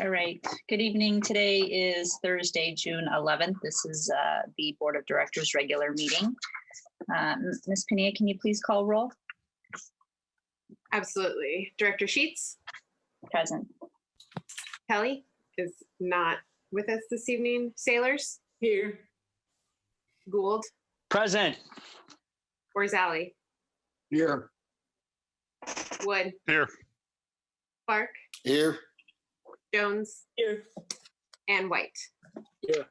All right. Good evening. Today is Thursday, June 11th. This is the Board of Directors regular meeting. Ms. Pena, can you please call roll? Absolutely. Director Sheets? Present. Kelly is not with us this evening. Sailors? Here. Gould? Present. Orzali? Here. Wood? Here. Clark? Here. Jones? Here. And White. Here.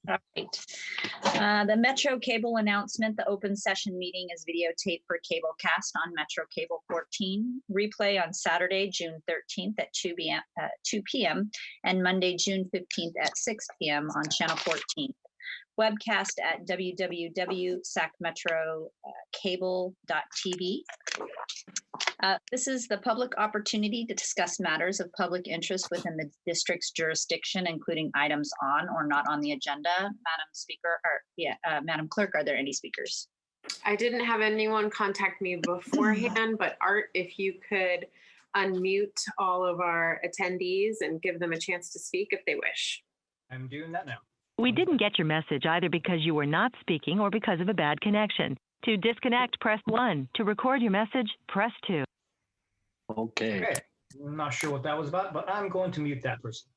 All right. The Metro Cable announcement, the open session meeting is videotaped for Cablecast on Metro Cable 14. Replay on Saturday, June 13th at 2 p.m. and Monday, June 15th at 6 p.m. on Channel 14. Webcast at www.sacmetrocable.tv. This is the public opportunity to discuss matters of public interest within the district's jurisdiction, including items on or not on the agenda. Madam Clerk, are there any speakers? I didn't have anyone contact me beforehand, but Art, if you could unmute all of our attendees and give them a chance to speak if they wish. I'm doing that now. We didn't get your message either because you were not speaking or because of a bad connection. To disconnect, press 1. To record your message, press 2. Okay. I'm not sure what that was about, but I'm going to mute that person.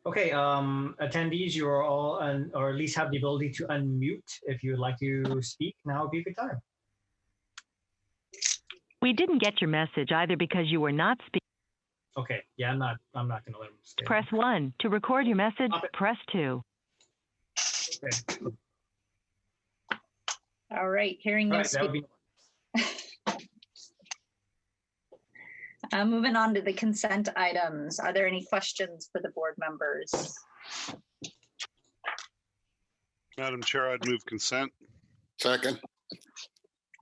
Okay, attendees, you are all, or at least have the ability to unmute if you would like to speak. Now would be a good time. We didn't get your message either because you were not speaking. Okay, yeah, I'm not going to let them stay. Press 1. To record your message, press 2. Okay. All right, hearing no That moving on to the consent items. Are there any questions for the board members? Madam Chair, I'd move consent. Second.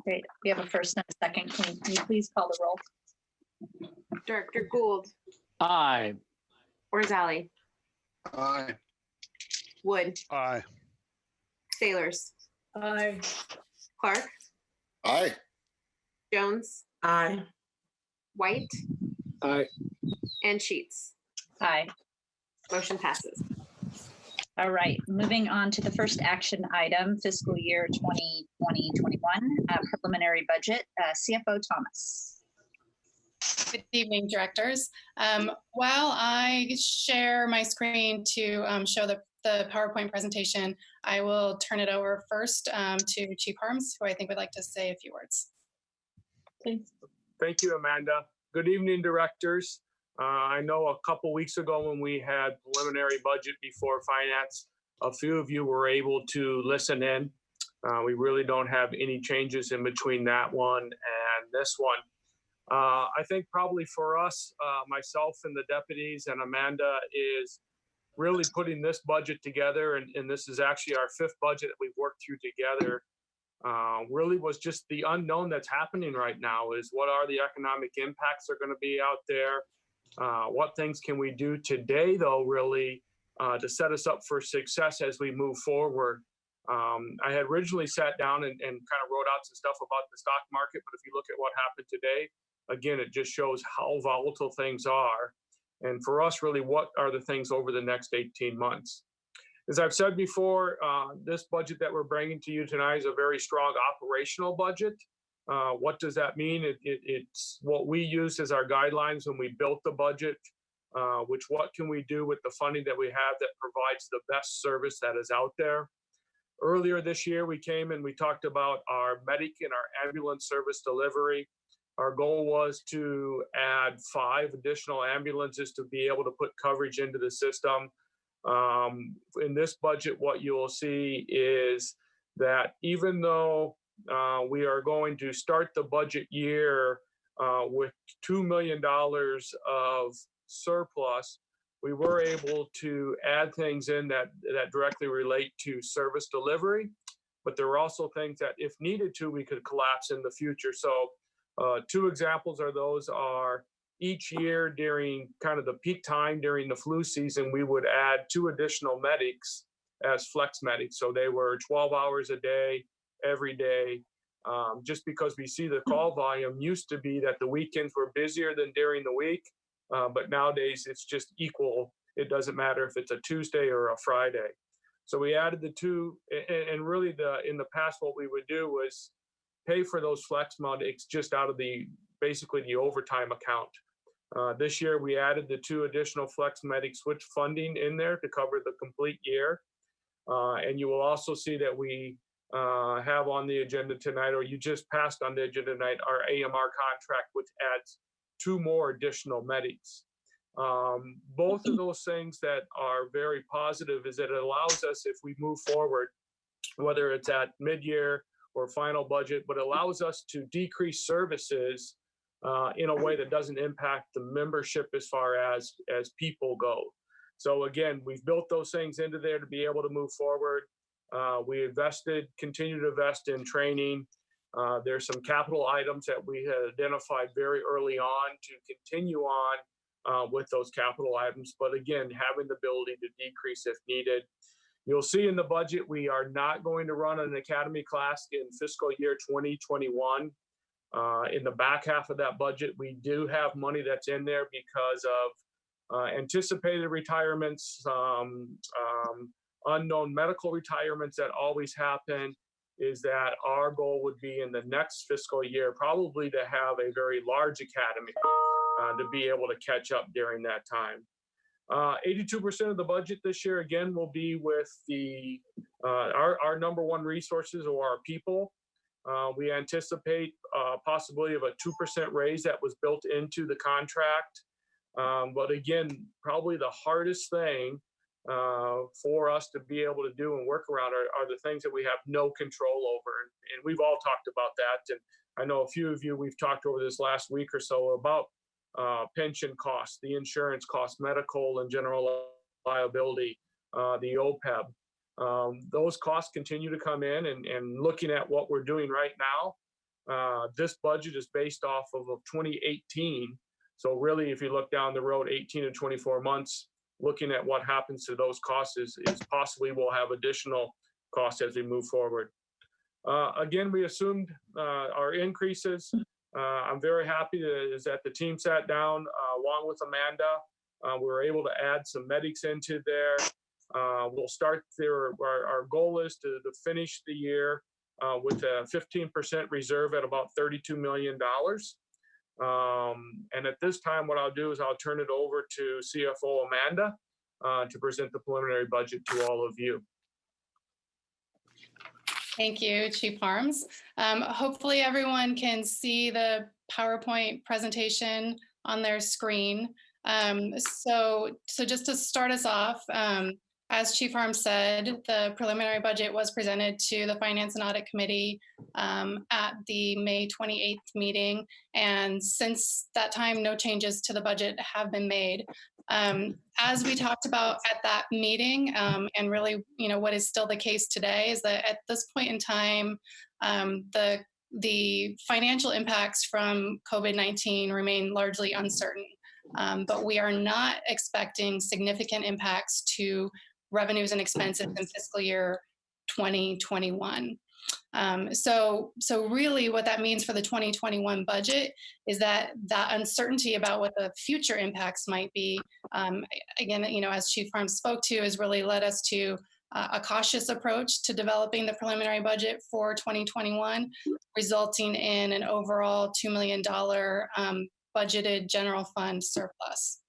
Great, we have a first and a second. Can you please call the roll? Director Gould? Aye. Orzali? Aye. Wood? Aye. Sailors? Aye. Clark? Aye. Jones? Aye. White? Aye. And Sheets? Aye. Motion passes. All right, moving on to the first action item, fiscal year 2020-21, preliminary budget. CFO Thomas. Good evening, directors. While I share my screen to show the PowerPoint presentation, I will turn it over first to Chief Harms, who I think would like to say a few words. Please. Thank you, Amanda. Good evening, directors. I know a couple weeks ago when we had preliminary budget before finance, a few of you were able to listen in. We really don't have any changes in between that one and this one. I think probably for us, myself and the deputies and Amanda, is really putting this budget together. And this is actually our 5th budget that we've worked through together. Really was just the unknown that's happening right now is what are the economic impacts that are going to be out there? What things can we do today, though, really, to set us up for success as we move forward? I had originally sat down and kind of wrote out some stuff about the stock market, but if you look at what happened today, again, it just shows how volatile things are. And for us, really, what are the things over the next 18 months? As I've said before, this budget that we're bringing to you tonight is a very strong operational budget. What does that mean? It's what we used as our guidelines when we built the budget, which what can we do with the funding that we have that provides the best service that is out there. Earlier this year, we came and we talked about our medic and our ambulance service delivery. Our goal was to add 5 additional ambulances to be able to put coverage into the system. In this budget, what you will see is that even though we are going to start the budget year with $2 million of surplus, we were able to add things in that directly relate to service delivery, but there were also things that if needed to, we could collapse in the future. So 2 examples are each year during kind of the peak time during the flu season, we would add 2 additional medics as flex medics. So they were 12 hours a day, every day. just because we see the call volume used to be that the weekends were busier than during the week, but nowadays it's just equal. It doesn't matter if it's a Tuesday or a Friday. So we added the two, and really in the past, what we would do was pay for those flex medics just out of basically the overtime account. This year, we added the two additional flex medic switch funding in there to cover the complete year. And you will also see that we have on the agenda tonight, or you just passed on the agenda tonight, our AMR contract, which adds two more additional medics. Both of those things that are very positive is that it allows us, if we move forward, whether it's at mid-year or final budget, but allows us to decrease services in a way that doesn't impact the membership as far as people go. So again, we've built those things into there to be able to move forward. We continue to invest in training. There's some capital items that we had identified very early on to continue on with those capital items, but again, having the ability to decrease if needed. You'll see in the budget, we are not going to run an academy class in fiscal year 2021. In the back half of that budget, we do have money that's in there because of anticipated retirements, unknown medical retirements that always happen. Is that our goal would be in the next fiscal year, probably to have a very large academy to be able to catch up during that time. 82% of the budget this year, again, will be with our number one resources, or our people. We anticipate a possibility of a 2% raise that was built into the contract. But again, probably the hardest thing for us to be able to do and work around are the things that we have no control over. And we've all talked about that. And I know a few of you, we've talked over this last week or so about pension costs, the insurance costs, medical and general liability, the OPEB. Those costs continue to come in, and looking at what we're doing right now, this budget is based off of 2018. So really, if you look down the road 18 to 24 months, looking at what happens to those costs is possibly we'll have additional costs as we move forward. Again, we assumed our increases. I'm very happy that the team sat down along with Amanda. We were able to add some medics into there. We'll start there. Our goal is to finish the year with a 15% reserve at about $32 million. And at this time, what I'll do is I'll turn it over to CFO Amanda to present the preliminary budget to all of you. Thank you, Chief Harms. Hopefully everyone can see the PowerPoint presentation on their screen. So just to start us off, as Chief Harms said, the preliminary budget was presented to the Finance and Audit Committee at the May 28th meeting. And since that time, no changes to the budget have been made. As we talked about at that meeting, and really, what is still the case today is that at this point in time, the financial impacts from COVID-19 remain largely uncertain. But we are not expecting significant impacts to revenues and expenses in fiscal year 2021. So really what that means for the 2021 budget is that uncertainty about what the future impacts might be, again, as Chief Harms spoke to, has really led us to a cautious approach to developing the preliminary budget for 2021, resulting in an overall $2 million budgeted general fund surplus.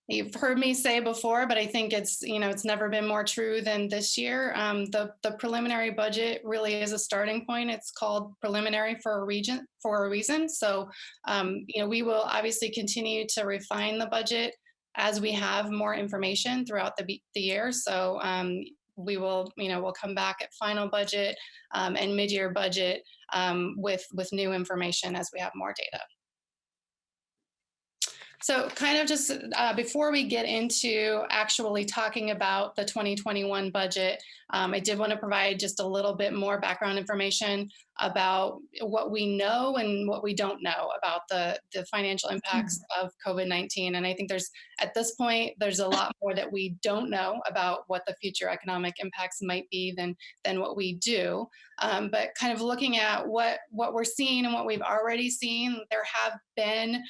You've heard me say before, but I think it's never been more true than this year. The preliminary budget really is a starting point. It's called preliminary for a reason. So, we will obviously continue to refine the budget as we have more information throughout the year. So we will, we'll come back at final budget and mid-year budget with new information as we have more data. So kind of just before we get into actually talking about the 2021 budget, I did want to provide just a little bit more background information about what we know and what we don't know about the financial impacts of COVID-19. And I think at this point, there's a lot more that we don't know about what the future economic impacts might be than what we do. But kind of looking at what we're seeing and what we've already seen, there have been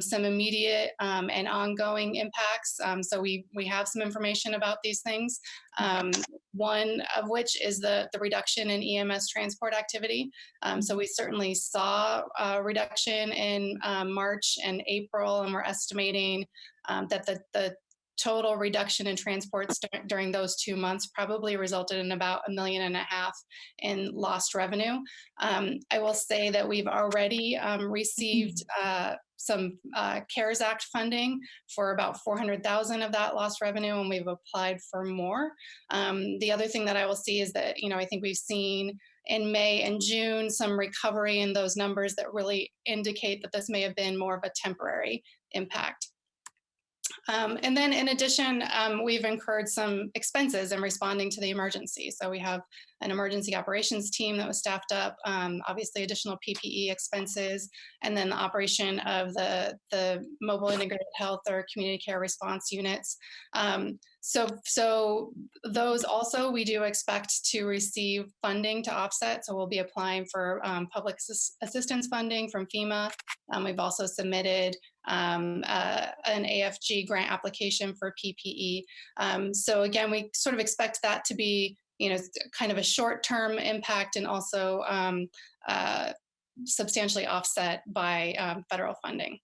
some immediate and ongoing impacts. So we have some information about these things. One of which is the reduction in EMS transport activity. So we certainly saw a reduction in March and April, and we're estimating that the total reduction in transports during those 2 months probably resulted in about $1.5 million in lost revenue. I will say that we've already received some CARES Act funding for about 400,000 of that lost revenue, and we've applied for more. The other thing that I will see is that, I think we've seen in May and June some recovery in those numbers that really indicate that this may have been more of a temporary impact. And then in addition, we've incurred some expenses in responding to the emergency. So we have an emergency operations team that was staffed up, obviously additional PPE expenses, and then the operation of the mobile integrated health or community care response units. So those also we do expect to receive funding to offset. So we'll be applying for public assistance funding from FEMA. We've also submitted an AFG grant application for PPE. So again, we sort of expect that to be, kind of a short-term impact and also substantially offset by federal funding.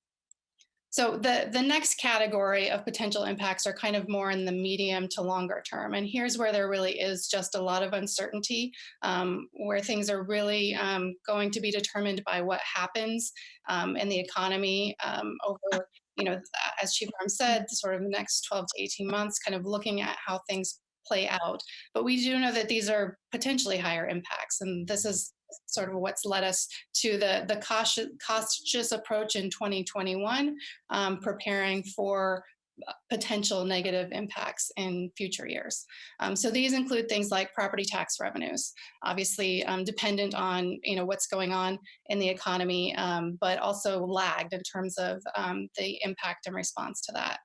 So the next category of potential impacts are kind of more in the medium to longer term. And here's where there really is just a lot of uncertainty, where things are really going to be determined by what happens in the economy over, as Chief Arm said, sort of the next 12 to 18 months, kind of looking at how things play out. But we do know that these are potentially higher impacts. And this is sort of what's led us to the cautious approach in 2021, preparing for potential negative impacts in future years. So these include things like property tax revenues, obviously dependent on what's going on in the economy, but also lagged in terms of the impact and response to that.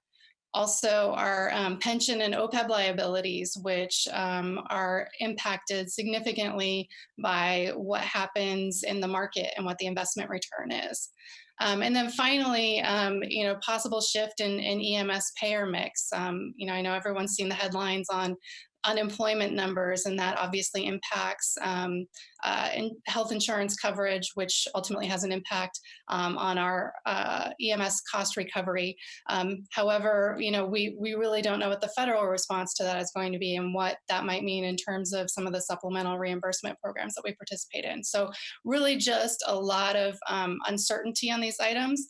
Also, our pension and OPEB liabilities, which are impacted significantly by what happens in the market and what the investment return is. And then finally, possible shift in EMS payer mix. I know everyone's seen the headlines on unemployment numbers, and that obviously impacts health insurance coverage, which ultimately has an impact on our EMS cost recovery. However, we really don't know what the federal response to that is going to be and what that might mean in terms of some of the supplemental reimbursement programs that we participate in. So really just a lot of uncertainty on these items,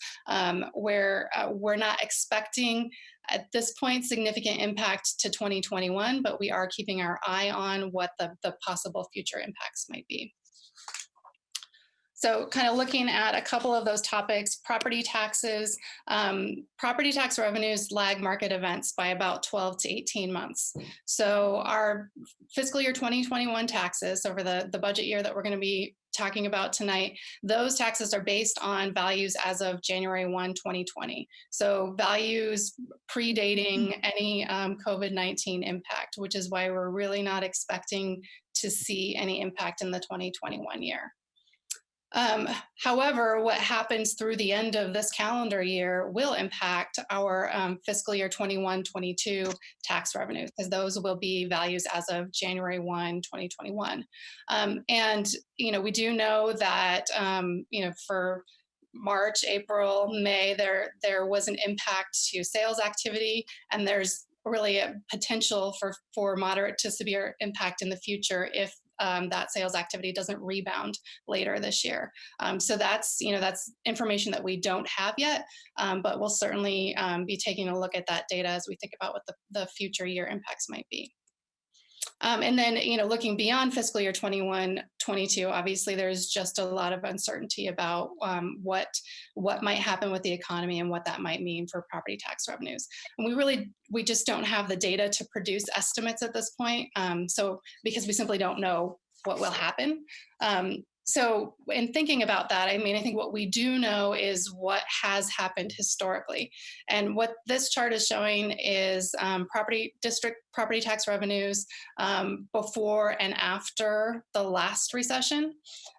where we're not expecting at this point significant impact to 2021, but we are keeping our eye on what the possible future impacts might be. So kind of looking at a couple of those topics, property taxes. Property tax revenues lag market events by about 12 to 18 months. So our fiscal year 2021 taxes over the budget year that we're going to be talking about tonight, those taxes are based on values as of January 1, 2020. So values predating any COVID-19 impact, which is why we're really not expecting to see any impact in the 2021 year. However, what happens through the end of this calendar year will impact our fiscal year 21-22 tax revenues, because those will be values as of January 1, 2021. And, we do know that, for March, April, May, there was an impact to sales activity, and there's really a potential for moderate to severe impact in the future if that sales activity doesn't rebound later this year. So that's information that we don't have yet, but we'll certainly be taking a look at that data as we think about what the future year impacts might be. And then, looking beyond fiscal year 21-22, obviously there's just a lot of uncertainty about what might happen with the economy and what that might mean for property tax revenues. And we just don't have the data to produce estimates at this point. So because we simply don't know what will happen. So in thinking about that, I mean, I think what we do know is what has happened historically. And what this chart is showing is district property tax revenues before and after the last recession.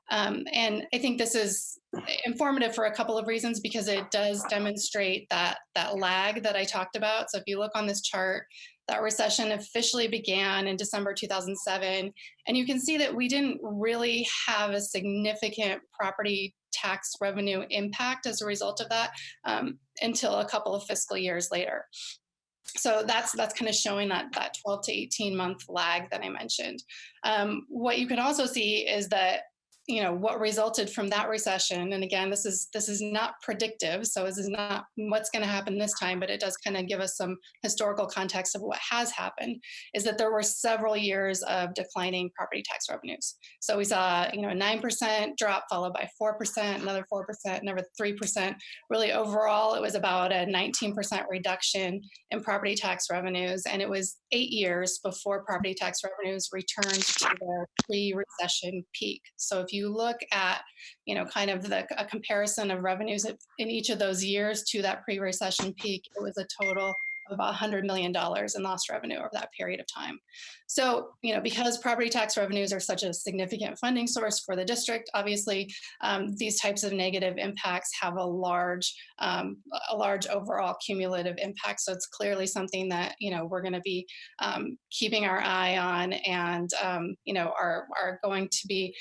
And I think this is informative for a couple of reasons, because it does demonstrate that lag that I talked about. So if you look on this chart, that recession officially began in December 2007. And you can see that we didn't really have a significant property tax revenue impact as a result of that until a couple of fiscal years later. So that's kind of showing that 12 to 18 month lag that I mentioned. What you can also see is that, you know, what resulted from that recession, and again, this is not predictive, so this is not what's going to happen this time, but it does kind of give us some historical context of what has happened, is that there were several years of declining property tax revenues. So we saw, you know, a 9% drop followed by 4%, another 4%, another 3%. Really overall, it was about a 19% reduction in property tax revenues, and it was 8 years before property tax revenues returned to their pre-recession peak. So if you look at, you know, kind of a comparison of revenues in each of those years to that pre-recession peak, it was a total of about $100 million in lost revenue over that period of time. So, you know, because property tax revenues are such a significant funding source for the district, obviously, these types of negative impacts have a large overall cumulative impact. So it's clearly something that, you know, we're going to be keeping our eye on, and, you know, are going to be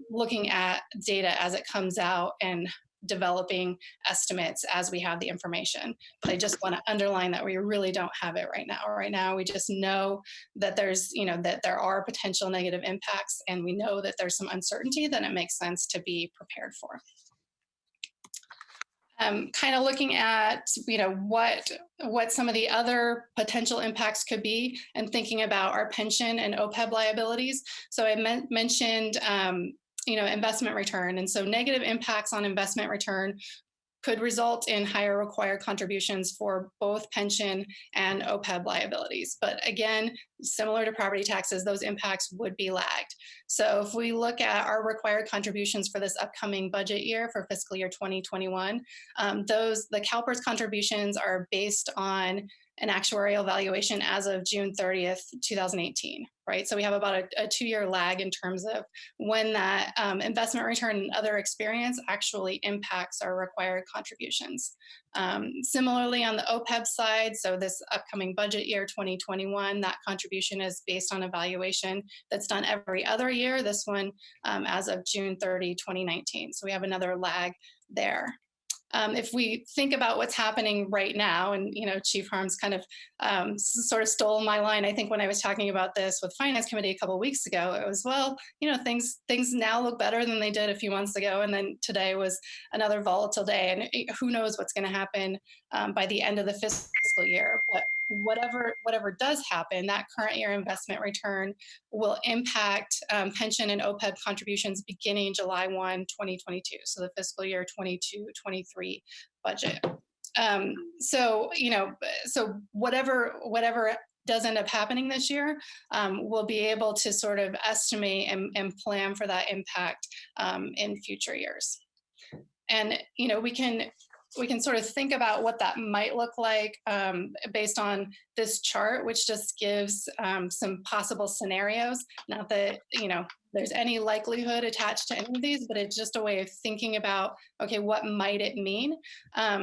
looking at data as it comes out and developing estimates as we have the information. But I just want to underline that we really don't have it right now. Right now, we just know that there's, you know, that there are potential negative impacts, and we know that there's some uncertainty that it makes sense to be prepared for. Kind of looking at, you know, what some of the other potential impacts could be, and thinking about our pension and OPEB liabilities. So I mentioned, you know, investment return. And so negative impacts on investment return could result in higher required contributions for both pension and OPEB liabilities. But again, similar to property taxes, those impacts would be lagged. So if we look at our required contributions for this upcoming budget year for fiscal year 2021, the CalPERS contributions are based on an actuarial valuation as of June 30th, 2018, right? So we have about a 2-year lag in terms of when that investment return and other experience actually impacts our required contributions. Similarly, on the OPEB side, so this upcoming budget year, 2021, that contribution is based on a valuation that's done every other year, this one as of June 30, 2019. So we have another lag there. If we think about what's happening right now, and, you know, Chief Harms kind of sort of stole my line, I think, when I was talking about this with Finance Committee a couple of weeks ago, it was, well, you know, things now look better than they did a few months ago. And then today was another volatile day, and who knows what's going to happen by the end of the fiscal year. But whatever does happen, that current year investment return will impact pension and OPEB contributions beginning July 1, 2022. So the fiscal year 22-23 budget. So, you know, so whatever does end up happening this year, we'll be able to sort of estimate and plan for that impact in future years. And, you know, we can sort of think about what that might look like based on this chart, which just gives some possible scenarios. Not that, you know, there's any likelihood attached to any of these, but it's just a way of thinking about, okay, what might it mean?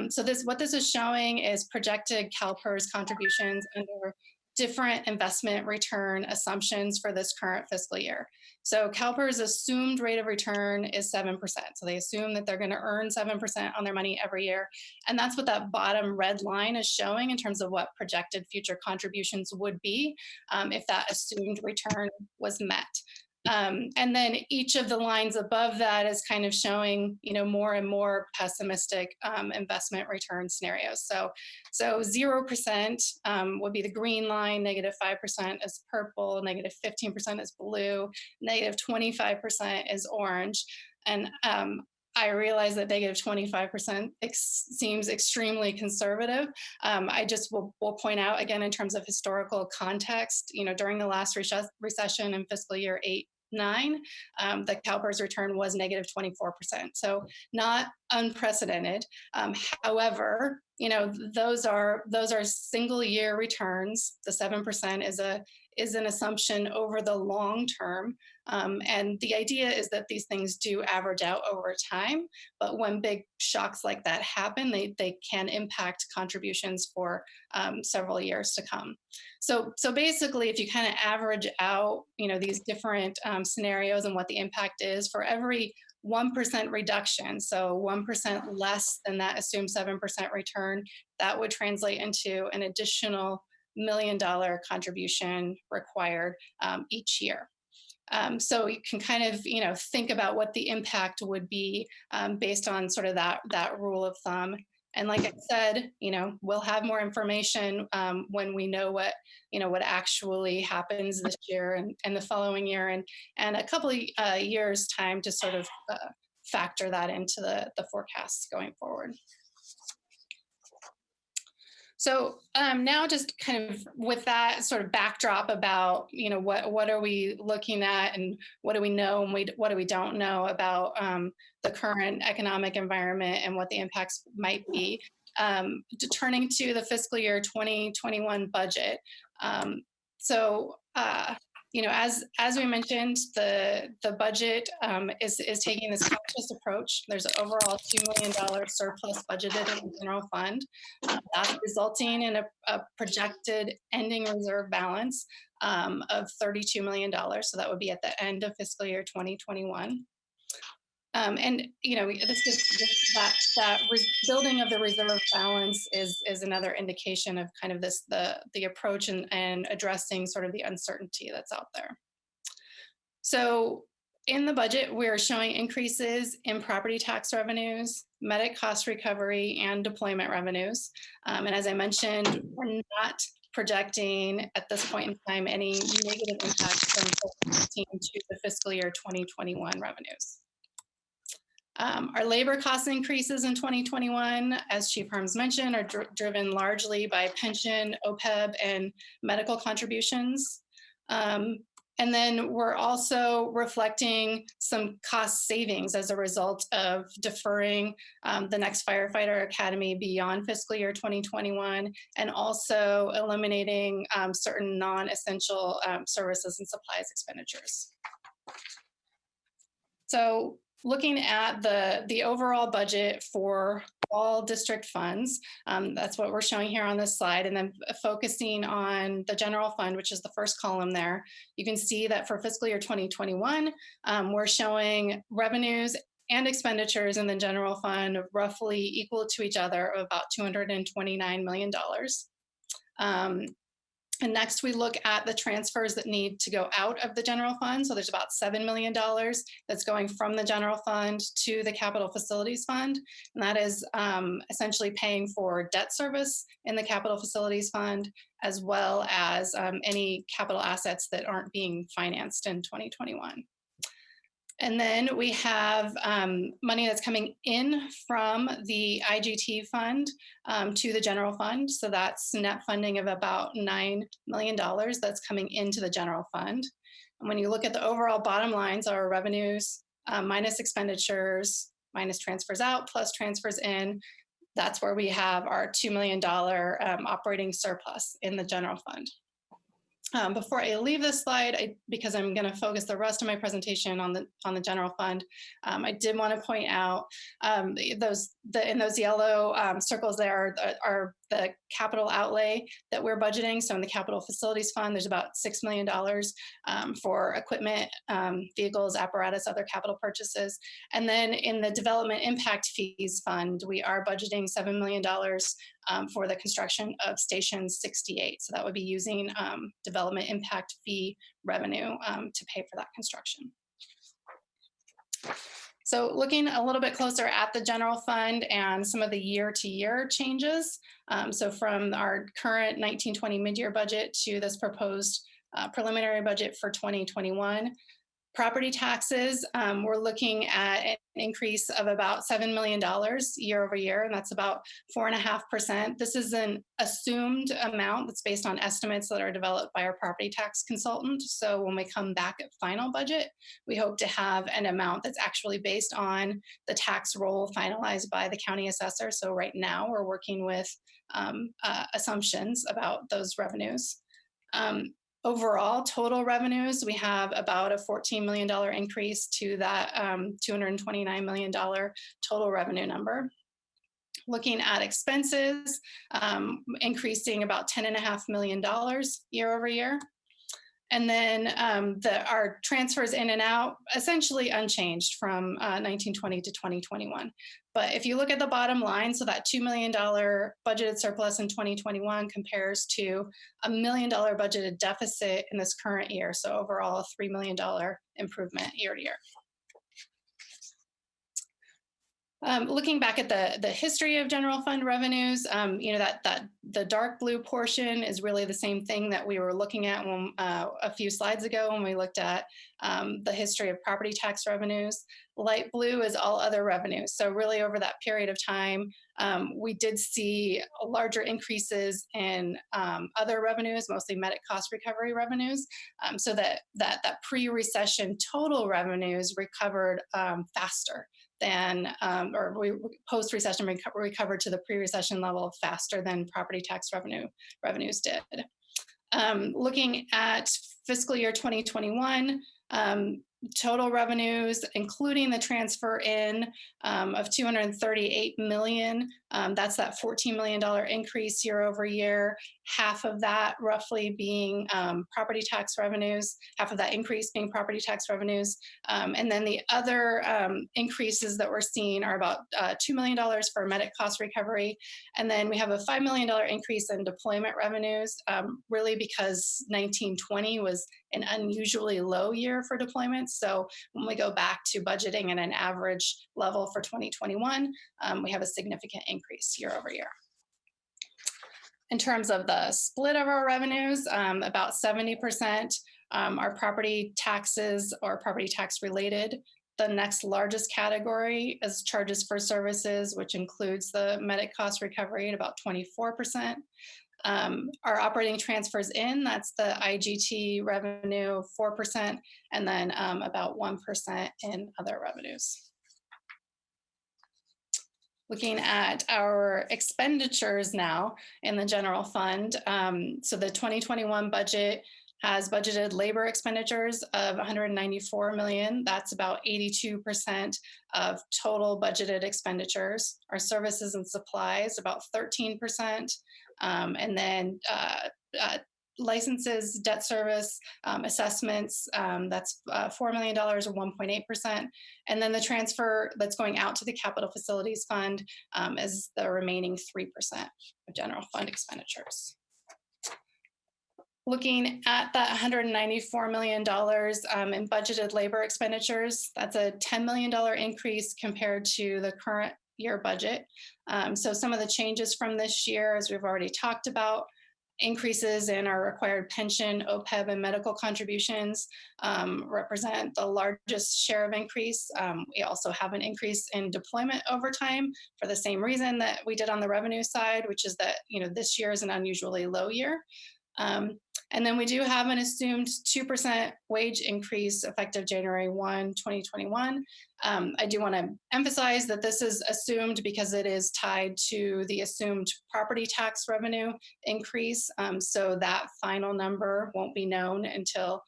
So what this is showing is projected CalPERS contributions under different investment return assumptions for this current fiscal year. So CalPERS assumed rate of return is 7%. So they assume that they're going to earn 7% on their money every year. And that's what that bottom red line is showing in terms of what projected future contributions would be if that assumed return was met. And then each of the lines above that is kind of showing, you know, more and more pessimistic investment return scenarios. So 0% would be the green line, -5% is purple, -15% is blue, -25% is orange. And I realize that -25% seems extremely conservative. I just will point out, again, in terms of historical context, you know, during the last recession in fiscal year the CalPERS return was negative 24%. So not unprecedented. However, those are single year returns. The 7% is an assumption over the long term. And the idea is that these things do average out over time, but when big shocks like that happen, they can impact contributions for several years to come. So basically, if you kind of average out, these different scenarios and what the impact is for every 1% reduction, so 1% less than that assumed 7% return, that would translate into an additional $1 million contribution required each year. So you can kind of, think about what the impact would be based on sort of that rule of thumb. And like I said, we'll have more information when we know what actually happens this year and the following year, and a couple of years time to sort of factor that into the forecasts going forward. So now just kind of with that sort of backdrop about, what are we looking at and what do we know and what do we don't know about the current economic environment and what the impacts might be, turning to the fiscal year 2021 budget. As we mentioned, the budget is taking this cautious approach. There's an overall $2 million surplus budgeted in the general fund. That's resulting in a projected ending reserve balance of $32 million. So that would be at the end of fiscal year 2021. Building of the reserve balance is another indication of kind of the approach and addressing sort of the uncertainty that's out there. So in the budget, we're showing increases in property tax revenues, medic cost recovery, and deployment revenues. And as I mentioned, we're not projecting at this point in time any negative impacts from COVID-19 to the fiscal year 2021 revenues. Our labor cost increases in 2021, as Chief Harms mentioned, are driven largely by pension, OPEB, and medical contributions. And then we're also reflecting some cost savings as a result of deferring the next firefighter academy beyond fiscal year 2021, and also eliminating certain non-essential services and supplies expenditures. So looking at the overall budget for all district funds, that's what we're showing here on this slide, and then focusing on the general fund, which is the first column there, you can see that for fiscal year 2021, we're showing revenues and expenditures in the general fund roughly equal to each other of about $229 million. And next we look at the transfers that need to go out of the general fund. So there's about $7 million that's going from the general fund to the capital facilities fund. And that is essentially paying for debt service in the capital facilities fund, as well as any capital assets that aren't being financed in 2021. And then we have money that's coming in from the IGT fund to the general fund. So that's net funding of about $9 million that's coming into the general fund. And when you look at the overall bottom lines, our revenues minus expenditures, minus transfers out, plus transfers in, that's where we have our $2 million operating surplus in the general fund. Before I leave this slide, because I'm going to focus the rest of my presentation on the general fund, I did want to point out in those yellow circles there are the capital outlay that we're budgeting. So in the capital facilities fund, there's about $6 million for equipment, vehicles, apparatus, other capital purchases. And then in the development impact fees fund, we are budgeting $7 million for the construction of Station 68. So that would be using development impact fee revenue to pay for that construction. So looking a little bit closer at the general fund and some of the year-to-year changes. So from our current 1920 mid-year budget to this proposed preliminary budget for 2021, Property taxes, we're looking at an increase of about $7 million year over year, and that's about 4.5%. This is an assumed amount that's based on estimates that are developed by our property tax consultant. So when we come back at final budget, we hope to have an amount that's actually based on the tax roll finalized by the county assessor. So right now we're working with assumptions about those revenues. Overall, total revenues, we have about a $14 million increase to that $229 million total revenue number. Looking at expenses, increasing about $10.5 million year over year. And then our transfers in and out, essentially unchanged from 1920 to 2021. But if you look at the bottom line, so that $2 million budgeted surplus in 2021 compares to a $1 million budgeted deficit in this current year. So overall, a $3 million improvement year to year. Looking back at the history of general fund revenues, that the dark blue portion is really the same thing that we were looking at when, a few slides ago when we looked at the history of property tax revenues. Light blue is all other revenues. So really over that period of time, we did see larger increases in other revenues, mostly medic cost recovery revenues, so that pre-recession total revenues recovered faster than, or we post-recession recovered to the pre-recession level faster than property tax revenues did. Looking at fiscal year 2021, total revenues, including the transfer in of $238 million. That's that $14 million increase year over year. Half of that roughly being property tax revenues, half of that increase being property tax revenues. And then the other increases that we're seeing are about $2 million for medic cost recovery. And then we have a $5 million increase in deployment revenues, really because 1920 was an unusually low year for deployments. So when we go back to budgeting at an average level for 2021, we have a significant increase year over year. In terms of the split of our revenues, about 70% are property taxes or property tax related. The next largest category is charges for services, which includes the medic cost recovery at about 24%. Our operating transfers in, that's the IGT revenue, 4%, and then about 1% in other revenues. Looking at our expenditures now in the general fund. So the 2021 budget has budgeted labor expenditures of $194 million. That's about 82% of total budgeted expenditures. Our services and supplies, about 13%. And then licenses, debt service, assessments, that's $4 million or 1.8%. And then the transfer that's going out to the capital facilities fund is the remaining 3% of general fund expenditures. Looking at that $194 million in budgeted labor expenditures, that's a $10 million increase compared to the current year budget. So some of the changes from this year, as we've already talked about, increases in our required pension, OPEB, and medical contributions represent the largest share of increase. We also have an increase in deployment overtime for the same reason that we did on the revenue side, which is that this year is an unusually low year. And then we do have an assumed 2% wage increase effective January 1, 2021. I do want to emphasize that this is assumed because it is tied to the assumed property tax revenue increase. So that final number won't be known until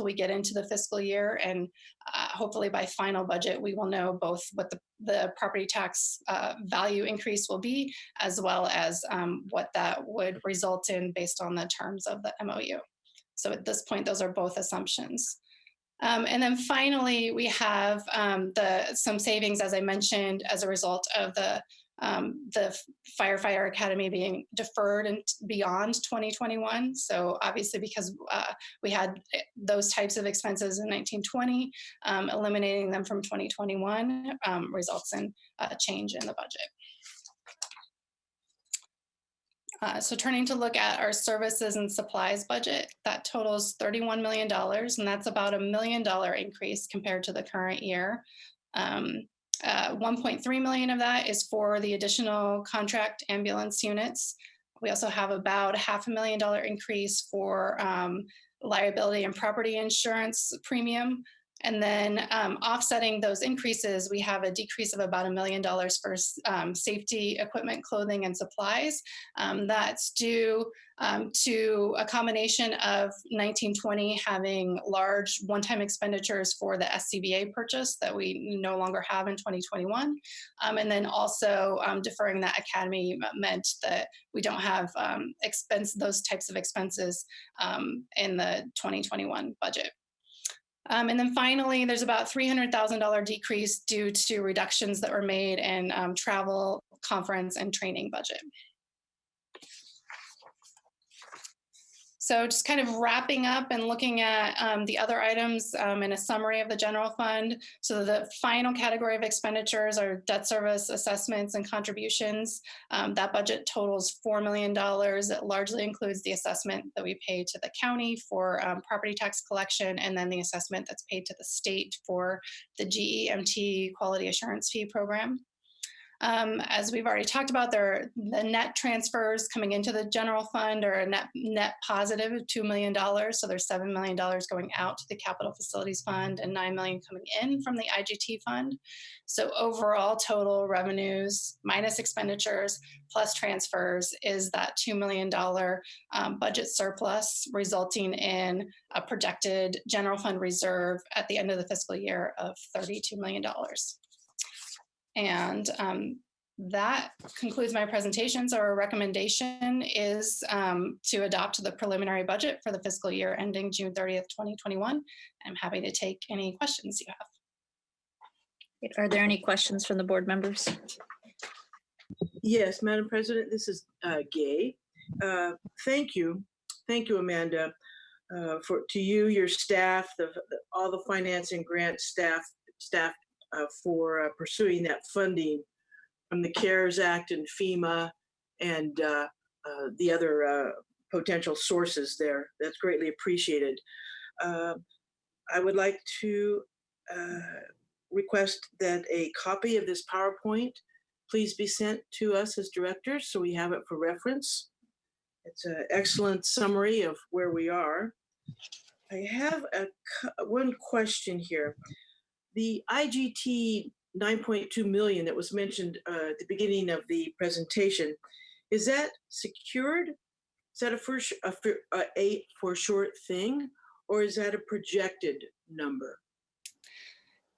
we get into the fiscal year. And hopefully by final budget, we will know both what the property tax value increase will be, as well as what that would result in based on the terms of the MOU. So at this point, those are both assumptions. And then finally, we have some savings, as I mentioned, as a result of the firefighter academy being deferred and beyond 2021. So obviously, because we had those types of expenses in 1920, eliminating them from 2021 results in a change in the budget. So turning to look at our services and supplies budget, that totals $31 million, and that's about $1 million increase compared to the current year. 1.3 million of that is for the additional contract ambulance units. We also have about $500,000 increase for liability and property insurance premium. And then offsetting those increases, we have a decrease of about $1 million for safety equipment, clothing, and supplies. That's due to a combination of 1920 having large one-time expenditures for the SCBA purchase that we no longer have in 2021. And then also deferring that academy meant that we don't have those types of expenses in the 2021 budget. And then finally, there's about $300,000 decrease due to reductions that were made in travel, conference, and training budget. So just kind of wrapping up and looking at the other items in a summary of the general fund. So the final category of expenditures are debt service assessments and contributions. That budget totals $4 million. It largely includes the assessment that we pay to the county for property tax collection, and then the assessment that's paid to the state for the GEMT quality assurance fee program. As we've already talked about, the net transfers coming into the general fund are a net positive of $2 million. So there's $7 million going out to the capital facilities fund and $9 million coming in from the IGT fund. So overall total revenues minus expenditures plus transfers is that $2 million budget surplus, resulting in a projected general fund reserve at the end of the fiscal year of $32 million. And that concludes my presentation. So our recommendation is to adopt the preliminary budget for the fiscal year ending June 30th, 2021. I'm happy to take any questions you have. Are there any questions from the board members? Yes, Madam President, this is Gay. Thank you, Amanda, to you, your staff, all the finance and grant staff for pursuing that funding from the CARES Act and FEMA and the other potential sources there. That's greatly appreciated. I would like to request that a copy of this PowerPoint please be sent to us as directors so we have it for reference. It's an excellent summary of where we are. I have one question here. The IGT 9.2 million that was mentioned at the beginning of the presentation, is that secured? Is that a for short thing, or is that a projected number?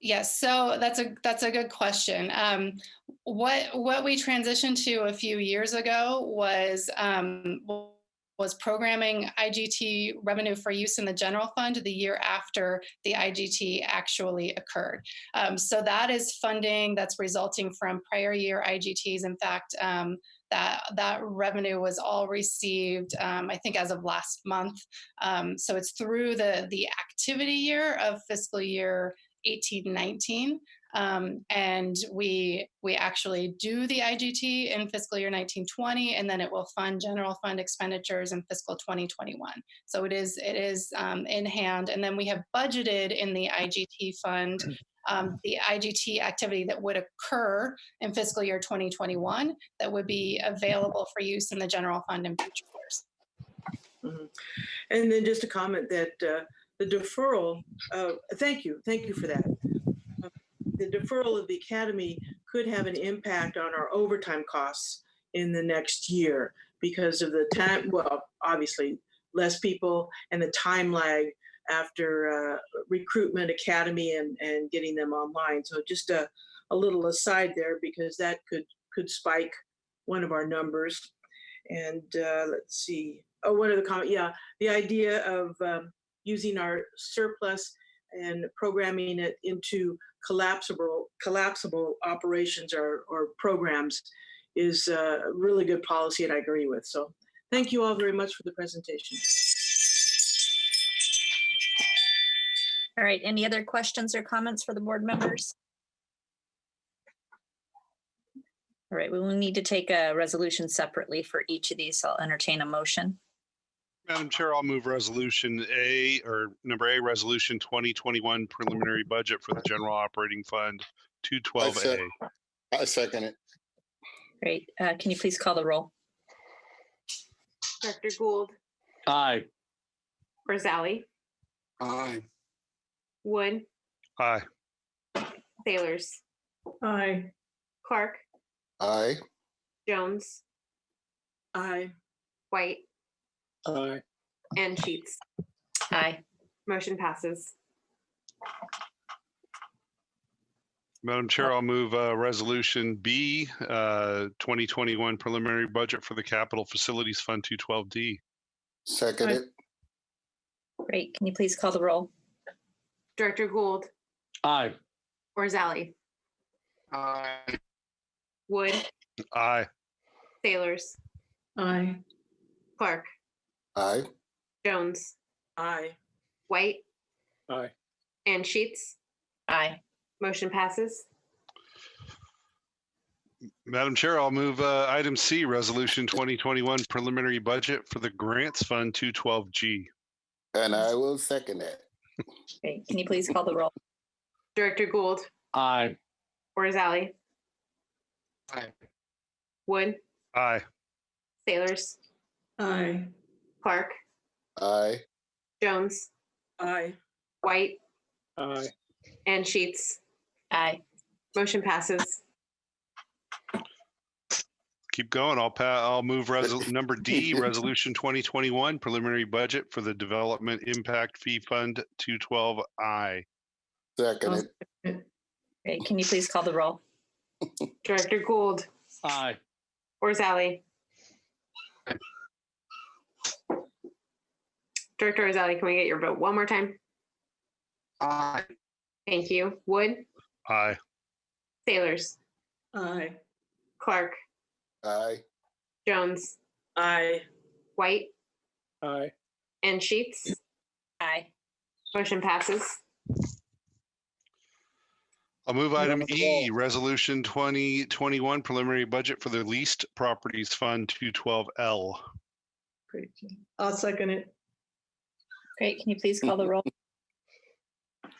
Yes, so that's a good question. What we transitioned to a few years ago was programming IGT revenue for use in the general fund the year after the IGT actually occurred. So that is funding that's resulting from prior year IGTs. In fact, that revenue was all received, I think, as of last month. So it's through the activity year of fiscal year 18-19. And we actually do the IGT in fiscal year 19-20, and then it will fund general fund expenditures in fiscal 2021. So it is in hand. And then we have budgeted in the IGT fund the IGT activity that would occur in fiscal year 2021 that would be available for use in the general fund in future years. Mm-hmm. And then just a comment that the deferral, thank you for that. The deferral of the academy could have an impact on our overtime costs in the next year because of the time, well, obviously less people and the time lag after recruitment academy and getting them online. So just a little aside there, because that could spike one of our numbers. And let's see. Oh, one of the comments, yeah, the idea of using our surplus and programming it into collapsible operations or programs is a really good policy, and I agree with. So thank you all very much for the presentation. All right, any other questions or comments for the board members? All right, we will need to take a resolution separately for each of these. I'll entertain a motion. Madam Chair, I'll move resolution A, or number A, resolution 2021 preliminary budget for the general operating fund 212A. I second it. Great. Can you please call the roll? Director Gould, Aye. Rosali, Aye. Wood, Aye. Sailors, Aye. Clark, Aye. Jones, Aye. White, Aye. and Sheets. Aye. Motion passes. Madam Chair, I'll move resolution B, 2021 preliminary budget for the capital facilities fund 212D. Second it. Great. Can you please call the roll? Director Gould, Aye. Rosali, Aye. Wood, Aye. Sailors, Aye. Clark, Aye. Jones, Aye. White, Aye. and Sheets. Aye. Motion passes. Madam Chair, I'll move item C, resolution 2021 preliminary budget for the grants fund 212G. And I will second that. Great. Can you please call the roll? Director Gould, Aye. Rosali, Aye. Wood, Aye. Sailors, Aye. Clark, Aye. Jones, Aye. White, Aye. and Sheets. Aye. Motion passes. Keep going. I'll move number D, resolution 2021 preliminary budget for the development impact fee fund 212I. Second it. Great. Can you please call the roll? Director Gould, Aye. Rosali. Director Rosali, can we get your vote one more time? Aye. Thank you. Wood, Aye. Sailors, Aye. Clark, Aye. Jones, Aye. White, Aye. and Sheets. Aye. Motion passes. I'll move item E, resolution 2021 preliminary budget for the leased properties fund 212L. Great. I'll second it. Great. Can you please call the roll?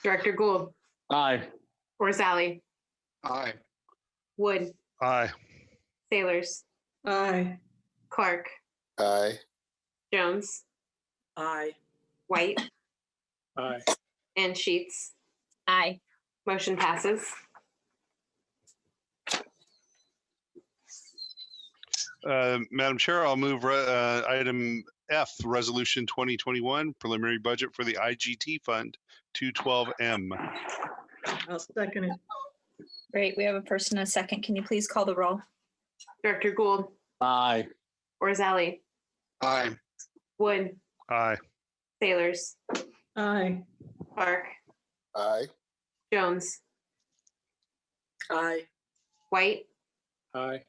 Director Gould, Aye. Rosali, Aye. Wood, Aye. Sailors, Aye. Clark, Aye. Jones, Aye. White, Aye. and Sheets. Aye. Motion passes. Madam Chair, I'll move item F, resolution 2021 preliminary budget for the IGT fund 212M. I'll second it. Great. We have a first and a second. Can you please call the roll? Director Gould, Aye. Rosali, Aye. Wood, Aye. Sailors, Aye. Clark, Aye. Jones, Aye. White, Aye.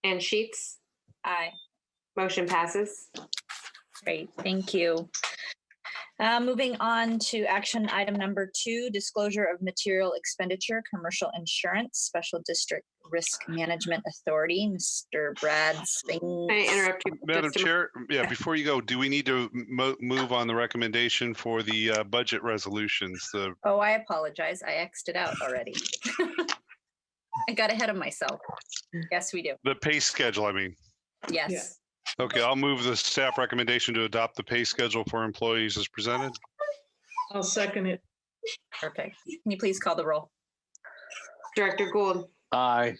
and Sheets. Aye. Motion passes. Great. Thank you. Moving on to action item number 2, disclosure of material expenditure, commercial insurance, Special District Risk Management Authority, Mr. Brad Spinks. Can I interrupt you? Madam just a Chair, yeah, before you go, do we need to move on the recommendation for the budget resolutions? Oh, I apologize. I X'd it out already. I got ahead of myself. Yes, we do. The pay schedule, I mean. Yes. Yeah. Okay, I'll move the staff recommendation to adopt the pay schedule for employees as presented. I'll second it. Perfect. Can you please call the roll? Director Gould, Aye.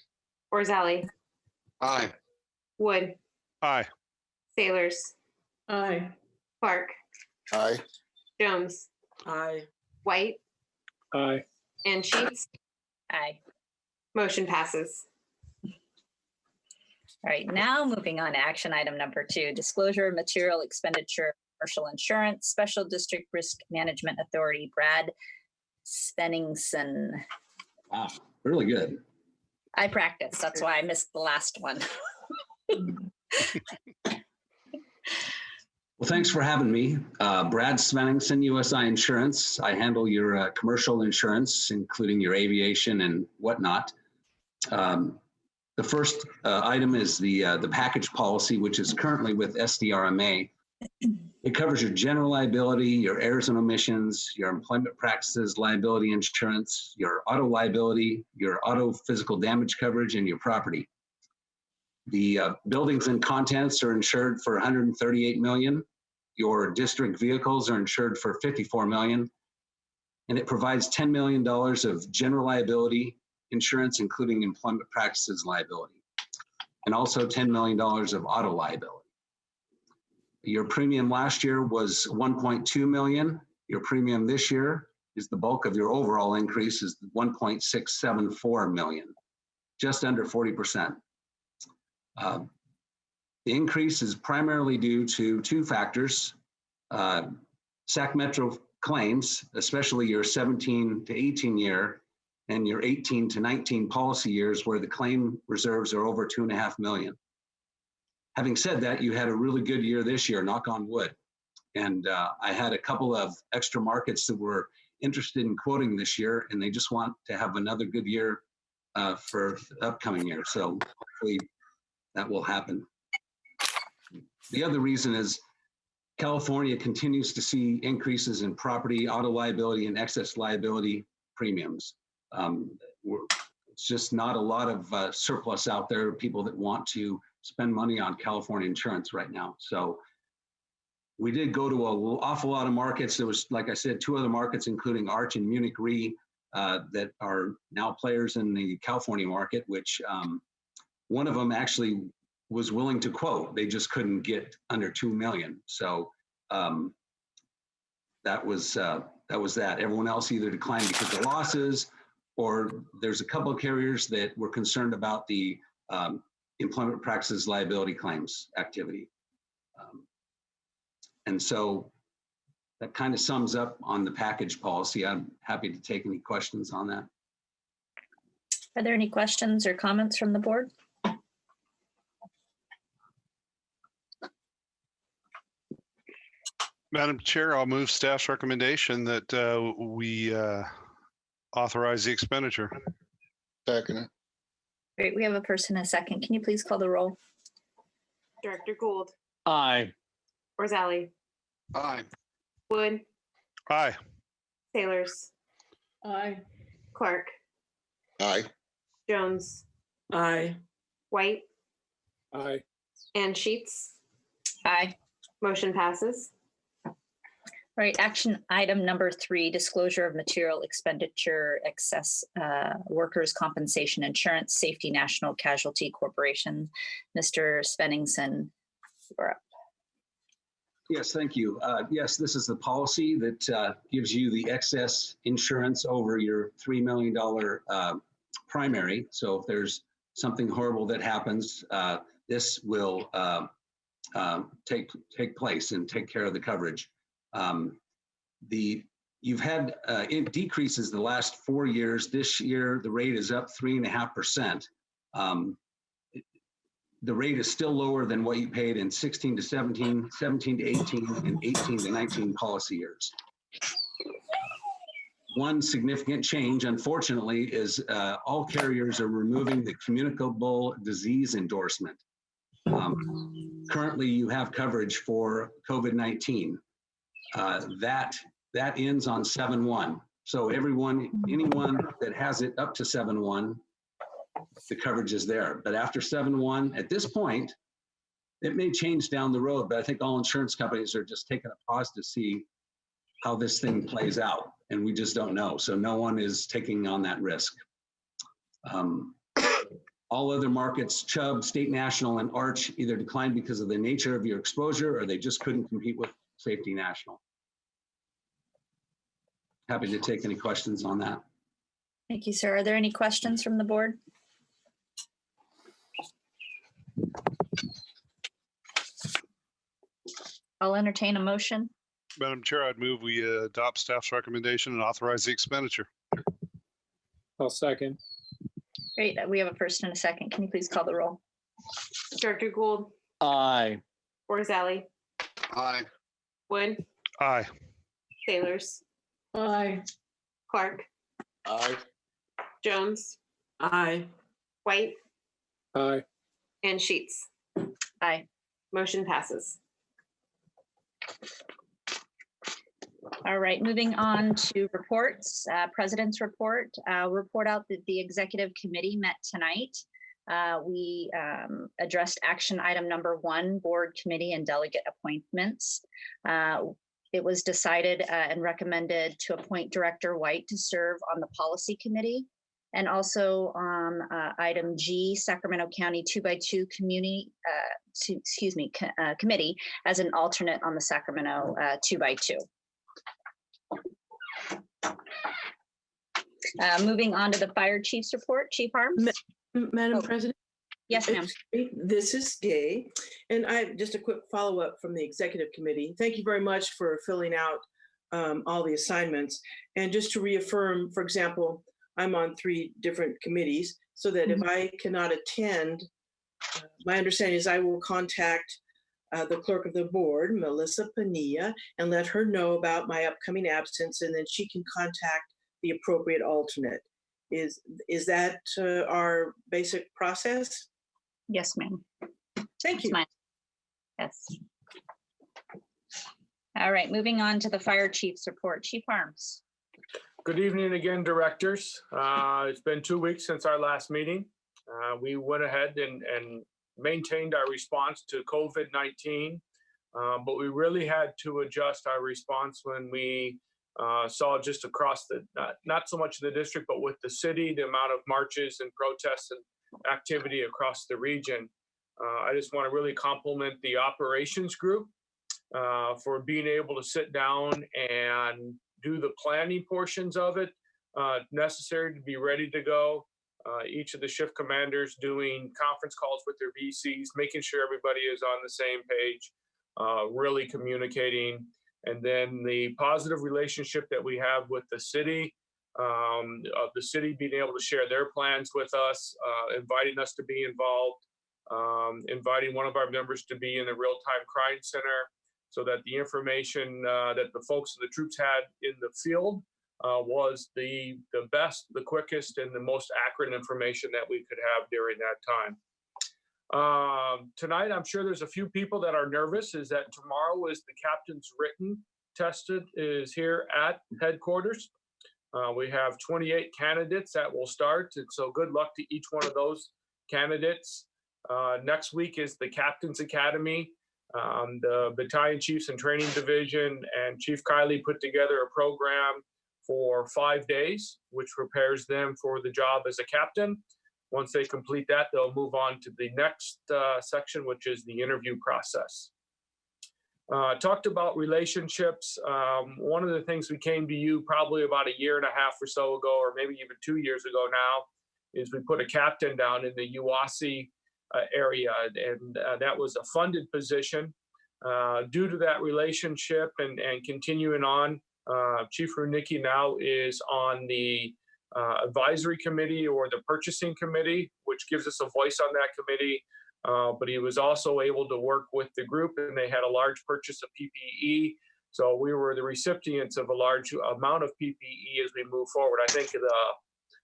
Rosali, Aye. Wood, Aye. Sailors, Aye. Clark, Aye. Jones, Aye. White, Aye. and Sheets. Aye. Motion passes. All right, now moving on to action item number 2, disclosure of material expenditure, commercial insurance, Special District Risk Management Authority, Brad Spenningson. Wow, really good. I practiced, that's why I missed the last one. Well, thanks for having me. Brad Svenningson, USI Insurance. I handle your commercial insurance, including your aviation and whatnot. The first item is the package policy, which is currently with SDRMA. It covers your general liability, your errors and omissions, your employment practices, liability insurance, your auto liability, your auto physical damage coverage, and your property. The buildings and contents are insured for $138 million. Your district vehicles are insured for $54 million. And it provides $10 million of general liability insurance, including employment practices liability, and also $10 million of auto liability. Your premium last year was 1.2 million. Your premium this year is the bulk of your overall increase is 1.674 million, just under 40%. The increase is primarily due to two factors. Sacramento claims, especially your 17 to 18 year and your 18 to 19 policy years where the claim reserves are over 2.5 million. Having said that, you had a really good year this year, knock on wood. And I had a couple of extra markets that were interested in quoting this year, and they just want to have another good year for the upcoming year. So hopefully that will happen. The other reason is California continues to see increases in property, auto liability, and excess liability premiums. It's just not a lot of surplus out there, people that want to spend money on California insurance right now. So we did go to an awful lot of markets. There was, like I said, two other markets, including Arch and Munich Re, that are now players in the California market, which one of them actually was willing to quote. They just couldn't get under 2 million. So that was that. Everyone else either declined because of losses, or there's a couple of carriers that were concerned about the employment practices liability claims activity. And so that kind of sums up on the package policy. I'm happy to take any questions on that. Are there any questions or comments from the board? Madam Chair, I'll move staff's recommendation that we authorize the expenditure. Second. Great, we have a first and a second. Can you please call the roll? Director Gould, Aye. Orzali, Aye. Wood, Aye. Sailors, Aye. Clark, Aye. Jones, Aye. White, Aye. and Sheets. Aye. Motion passes. All right, action item number 3, disclosure of material expenditure, excess workers' compensation insurance, Safety National Casualty Corporation. Mr. Svenningson, you're up. Yes, thank you. Yes, this is the policy that gives you the excess insurance over your $3 million primary. So if there's something horrible that happens, this will take place and take care of the coverage. You've had decreases the last 4 years. This year, the rate is up 3.5%. The rate is still lower than what you paid in 16 to 17, 17 to 18, and 18 to 19 policy years. One significant change, unfortunately, is all carriers are removing the communicable disease endorsement. Currently, you have coverage for COVID-19. That ends on 7/1. So anyone that has it up to 7/1, the coverage is there. But after 7/1, at this point, it may change down the road, but I think all insurance companies are just taking a pause to see how this thing plays out. And we just don't know. So no one is taking on that risk. All other markets, Chubb, State National, and Arch either declined because of the nature of your exposure, or they just couldn't compete with Safety National. Happy to take any questions on that. Thank you, sir. Are there any questions from the board? I'll entertain a motion. Madam Chair, I'd move we adopt staff's recommendation and authorize the expenditure. I'll second. Great, we have a first and a second. Can you please call the roll? Director Gould, Aye. Orzali, Aye. Wood, Aye. Sailors, Aye. Clark, Aye. Jones, Aye. White, Aye. and Sheets. Aye. Motion passes. All right, moving on to reports. President's report. Report out that the executive committee met tonight. We addressed action item number 1, board committee and delegate appointments. It was decided and recommended to appoint Director White to serve on the policy committee, and also on item G, Sacramento County 2x2 community, committee as an alternate on the Sacramento 2x2. Moving on to the fire chief's report, Chief Harms. Madam Oh. President? Yes, ma'am. This is Gay, and I just a quick follow-up from the executive committee. Thank you very much for filling out all the assignments. And just to reaffirm, for example, I'm on 3 different committees, so that if I cannot attend, my understanding is I will contact the clerk of the board, Melissa Padilla, and let her know about my upcoming absence, and then she can contact the appropriate alternate. Is that our basic process? Yes, ma'am. Thank you. Mine. Yes. All right, moving on to the fire chief's report. Chief Harms. Good evening again, directors. It's been 2 weeks since our last meeting. We went ahead and maintained our response to COVID-19, but we really had to adjust our response when we saw just across the, not so much the district, but with the city, the amount of marches and protests and activity across the region. I just want to really compliment the operations group for being able to sit down and do the planning portions of it necessary to be ready to go. Each of the shift commanders doing conference calls with their VCs, making sure everybody is on the same page, really communicating. And then the positive relationship that we have with the city, of the city being able to share their plans with us, inviting us to be involved, inviting one of our members to be in the real-time crime center, so that the information that the folks and the troops had in the field was the best, the quickest, and the most accurate information that we could have during that time. Tonight, I'm sure there's a few people that are nervous, is that tomorrow is the captain's written tested is here at headquarters. We have 28 candidates that will start, and so good luck to each one of those candidates. Next week is the Captain's Academy. The Battalion Chiefs and Training Division and Chief Kiley put together a program for 5 days, which prepares them for the job as a captain. Once they complete that, they'll move on to the next section, which is the interview process. Talked about relationships. One of the things we came to you probably about 1.5 years or so ago, or maybe even 2 years ago now, is we put a captain down in the Uwasi area, and that was a funded position. Due to that relationship and continuing on, Chief Runicki now is on the advisory committee or the purchasing committee, which gives us a voice on that committee. But he was also able to work with the group, and they had a large purchase of PPE. So we were the recipients of a large amount of PPE as we move forward. I think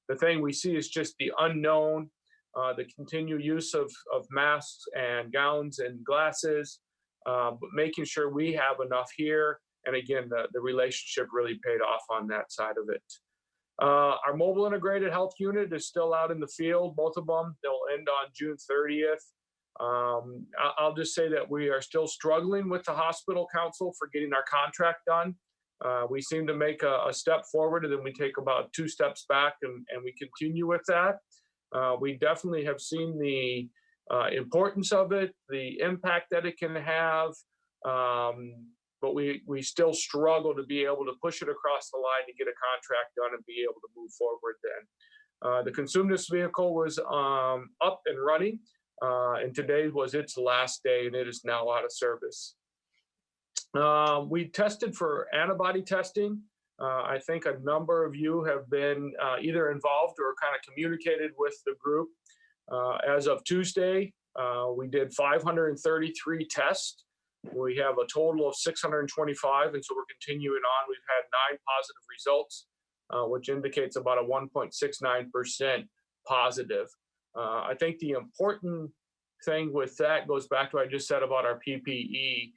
the thing we see is just the unknown, the continued use of masks and gowns and glasses, but making sure we have enough here. And again, the relationship really paid off on that side of it. Our mobile integrated health unit is still out in the field, both of them. They'll end on June 30th. I'll just say that we are still struggling with the hospital council for getting our contract done. We seem to make a step forward, and then we take about 2 steps back, and we continue with that. We definitely have seen the importance of it, the impact that it can have, but we still struggle to be able to push it across the line to get a contract done and be able to move forward then. The consumed vehicle was up and running, and today was its last day, and it is now out of service. We tested for antibody testing. I think a number of you have been either involved or kind of communicated with the group. As of Tuesday, we did 533 tests. We have a total of 625, and so we're continuing on. We've had 9 positive results, which indicates about a 1.69% positive. I think the important thing with that goes back to what I just said about our PPE.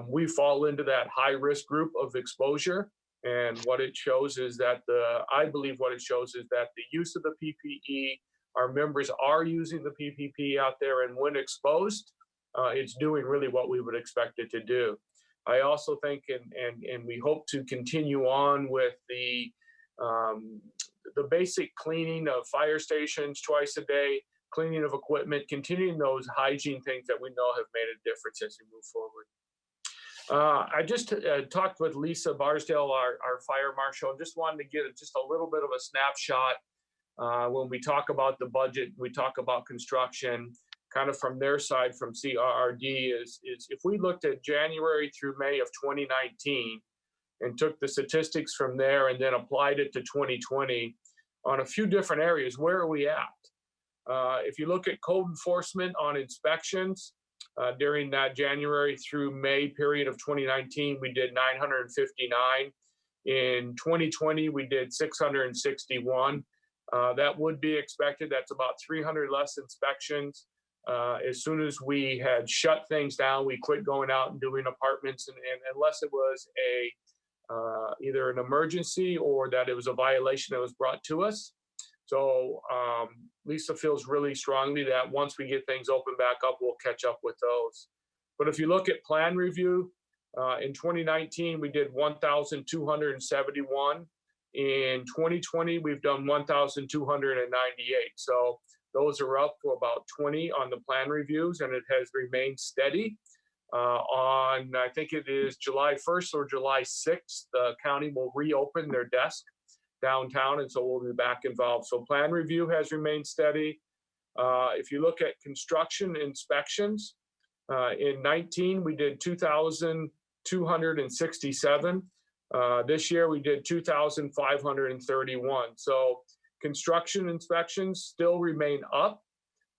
We fall into that high risk group of exposure. And what it shows is that I believe what it shows is that the use of the PPE, our members are using the PPE out there, and when exposed, it's doing really what we would expect it to do. I also think, and we hope to continue on with the basic cleaning of fire stations twice a day, cleaning of equipment, continuing those hygiene things that we know have made a difference as we move forward. I just talked with Lisa Barsdale, our fire marshal, and just wanted to get just a little bit of a snapshot. When we talk about the budget, we talk about construction, kind of from their side, from CRRD, is if we looked at January through May of 2019 and took the statistics from there and then applied it to 2020 on a few different areas, where are we at? If you look at code enforcement on inspections, during that January through May period of 2019, we did 959. In 2020, we did 661. That would be expected. That's about 300 less inspections. As soon as we had shut things down, we quit going out and doing apartments, and unless it was either an emergency or that it was a violation that was brought to us. So Lisa feels really strongly that once we get things open back up, we'll catch up with those. But if you look at plan review, in 2019, we did 1,271. In 2020, we've done 1,298. So those are up for about 20 on the plan reviews, and it has remained steady. On, I think it is July 1st or July 6th, the county will reopen their desk downtown, and so we'll be back involved. So plan review has remained steady. If you look at construction inspections, in 19, we did 2,267. This year we did 2,531. So construction inspections still remain up.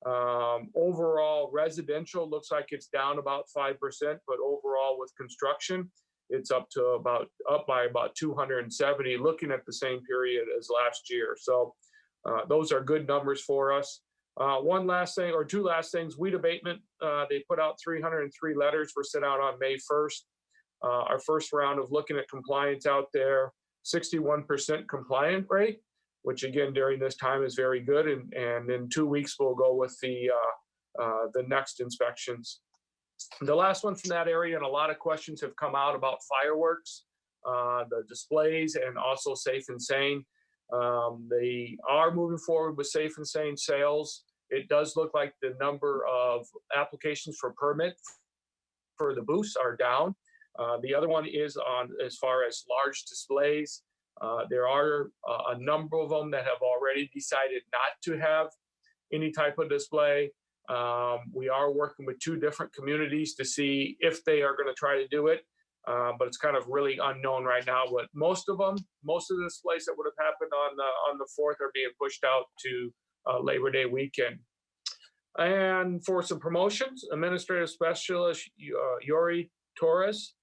Overall residential looks like it's down about 5%, but overall with construction, it's up by about 270, looking at the same period as last year. So those are good numbers for us. One last thing, or two last things, weed abatement. They put out 303 letters were sent out on May 1st. Our first round of looking at compliance out there, 61% compliant rate, which again, during this time is very good. And in 2 weeks, we'll go with the next inspections. The last one from that area, and a lot of questions have come out about fireworks, the displays, and also Safe and Sane. They are moving forward with Safe and Sane sales. It does look like the number of applications for permit for the booths are down. The other one is on as far as large displays. There are a number of them that have already decided not to have any type of display. We are working with 2 different communities to see if they are going to try to do it, but it's kind of really unknown right now. But most of the displays that would have happened on the 4th are being pushed out to Labor Day weekend. And for some promotions, Administrative Specialist Yori Torres,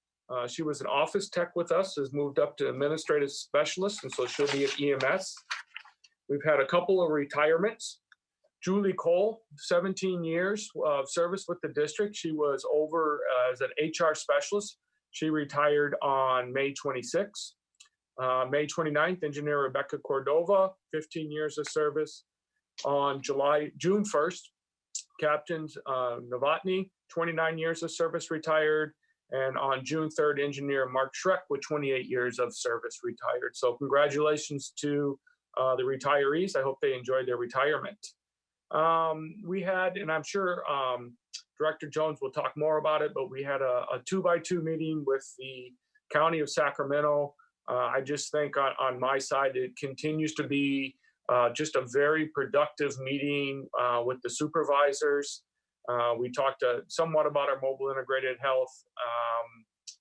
she was an office tech with us, has moved up to Administrative Specialist, and so she'll be at EMS. We've had a couple of retirements. Julie Cole, 17 years of service with the district. She was over as an HR specialist. She retired on May 26th. May 29th, Engineer Rebecca Cordova, 15 years of service. On June 1st, Captain Novotny, 29 years of service, retired. And on June 3rd, Engineer Mark Schreck with 28 years of service, retired. So congratulations to the retirees. I hope they enjoyed their retirement. We had, and I'm sure Director Jones will talk more about it, but we had a 2x2 meeting with the County of Sacramento. I just think on my side, it continues to be just a very productive meeting with the supervisors. We talked somewhat about our mobile integrated health,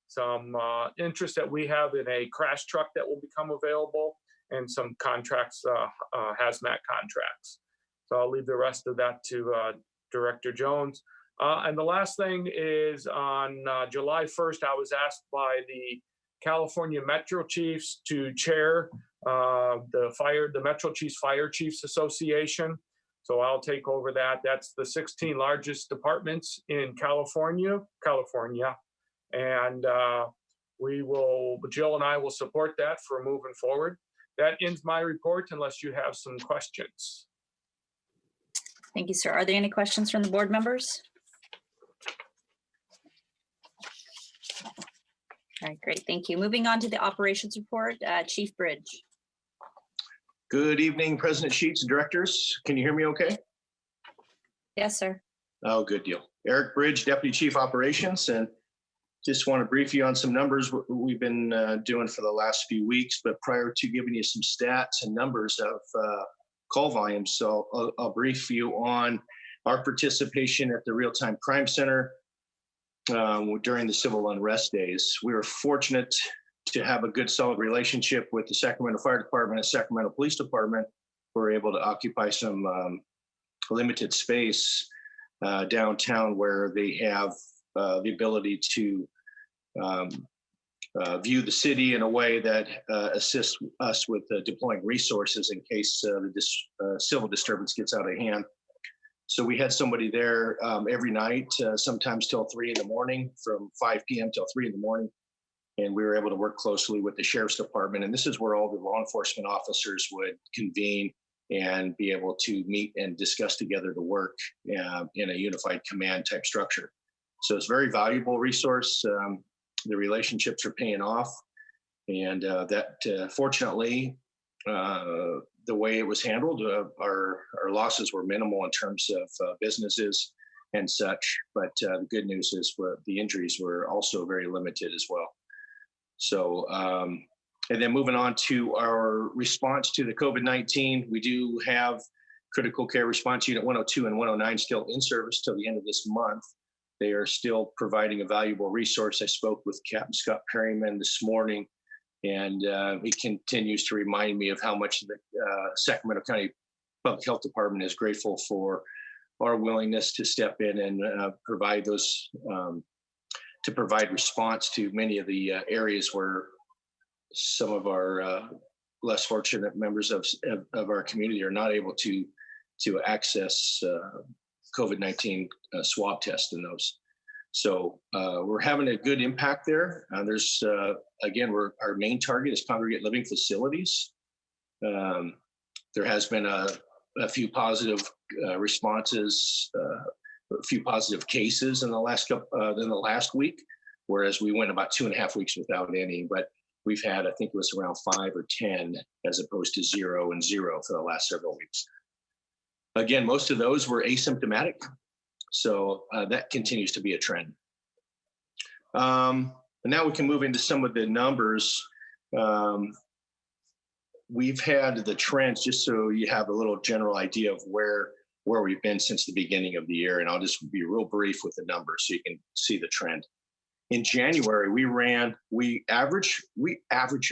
some interest that we have in a crash truck that will become available, and some contracts, hazmat contracts. So I'll leave the rest of that to Director Jones. And the last thing is on July 1st, I was asked by the California Metro Chiefs to chair the Metro Chiefs Fire Chiefs Association. So I'll take over that. That's the 16 largest departments in California. And Jill and I will support that for moving forward. That ends my report unless you have some questions. Thank you, sir. Are there any questions from the board members? All right, great. Thank you. Moving on to the operations report, Chief Bridge. Good evening, President Sheets and directors. Can you hear me okay? Yes, sir. Oh, good deal. Eric Bridge, Deputy Chief Operations, and just want to brief you on some numbers we've been doing for the last few weeks. But prior to giving you some stats and numbers of call volumes, so I'll brief you on our participation at the Real-Time Crime Center during the civil unrest days. We were fortunate to have a good, solid relationship with the Sacramento Fire Department and Sacramento Police Department. We're able to occupy some limited space downtown where they have the ability to view the city in a way that assists us with deploying resources in case the civil disturbance gets out of hand. So we had somebody there every night, sometimes till 3 in the morning, from 5 p.m. till 3 in the morning. And we were able to work closely with the Sheriff's Department. And this is where all the law enforcement officers would convene and be able to meet and discuss together the work in a unified command type structure. So it's a very valuable resource. The relationships are paying off. And that fortunately, the way it was handled, our losses were minimal in terms of businesses and such. But the good news is the injuries were also very limited as well. So, and then moving on to our response to the COVID-19, we do have Critical Care Response Unit 102 and 109 still in service till the end of this month. They are still providing a valuable resource. I spoke with Captain Scott Perryman this morning, and he continues to remind me of how much the Sacramento County Public Health Department is grateful for our willingness to step in and provide those to provide response to many of the areas where some of our less fortunate members of our community are not able to access COVID-19 swab tests in those. So we're having a good impact there. There's, again, our main target is congregate living facilities. There has been a few positive responses, a few positive cases in the last week, whereas we went about 2.5 weeks without any, but we've had, I think it was around 5 or 10 as opposed to 0 and 0 for the last several weeks. Again, most of those were asymptomatic. So that continues to be a trend. And now we can move into some of the numbers. We've had the trends, just so you have a little general idea of where we've been since the beginning of the year. And I'll just be real brief with the numbers so you can see the trend. In January, we average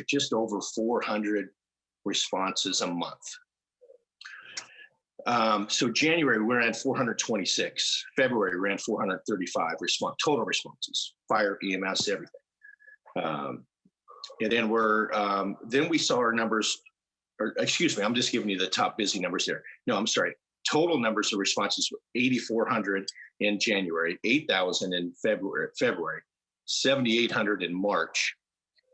just over 400 responses a month. So January, we ran 426. February, we ran 435 total responses, fire, EMS, everything. And then we saw our numbers, or excuse me, I'm just giving you the top busy numbers there. No, I'm sorry. Total numbers of responses were 8,400 in January, 8,000 in February, 7,800 in March.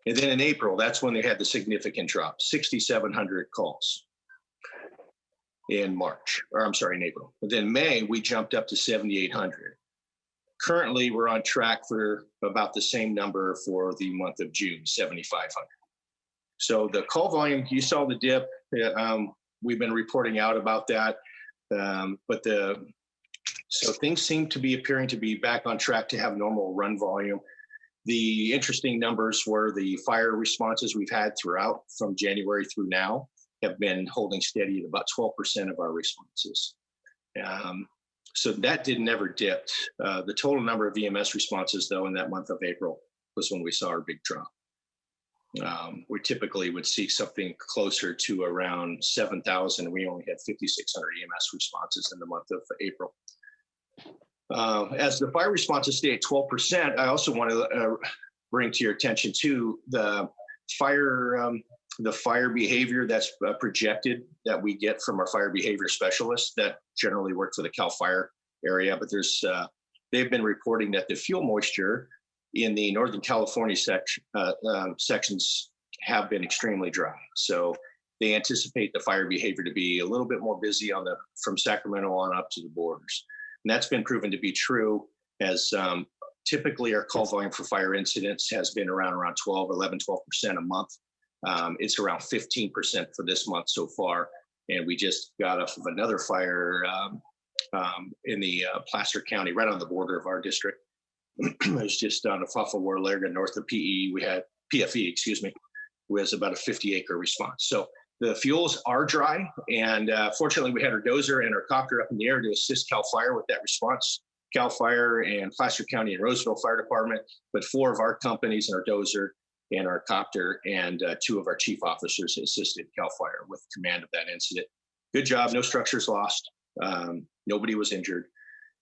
And then in April, that's when they had the significant drop, 6,700 calls in April. And then May, we jumped up to 7,800. Currently, we're on track for about the same number for the month of June, 7,500. So the call volume, you saw the dip. We've been reporting out about that. So things seem to be appearing to be back on track to have normal run volume. The interesting numbers were the fire responses we've had throughout from January through now have been holding steady at about 12% of our responses. So that never dipped. The total number of EMS responses, though, in that month of April was when we saw our big drop. We typically would see something closer to around 7,000. We only had 5,600 EMS responses in the month of April. As the fire responses stay at 12%, I also want to bring to your attention too the fire the fire behavior that's projected that we get from our fire behavior specialists that generally work for the CAL FIRE area, but they've been reporting that the fuel moisture in the Northern California sections have been extremely dry. So they anticipate the fire behavior to be a little bit more busy from Sacramento on up to the borders. And that's been proven to be true, as typically our call volume for fire incidents has been around 11, 12% a month. It's around 15% for this month so far. And we just got off of another fire in the Placer County, right on the border of our district. It was just on a Fafawar-Larga north of PE. We had PFE, excuse me, was about a 50-acre response. So the fuels are dry, and fortunately we had our dozer and our copter up in the air to assist CAL FIRE with that response. CAL FIRE and Placer County and Roseville Fire Department, but 4 of our companies and our dozer and our copter and 2 of our chief officers assisted CAL FIRE with command of that incident. Good job, no structures lost, nobody was injured.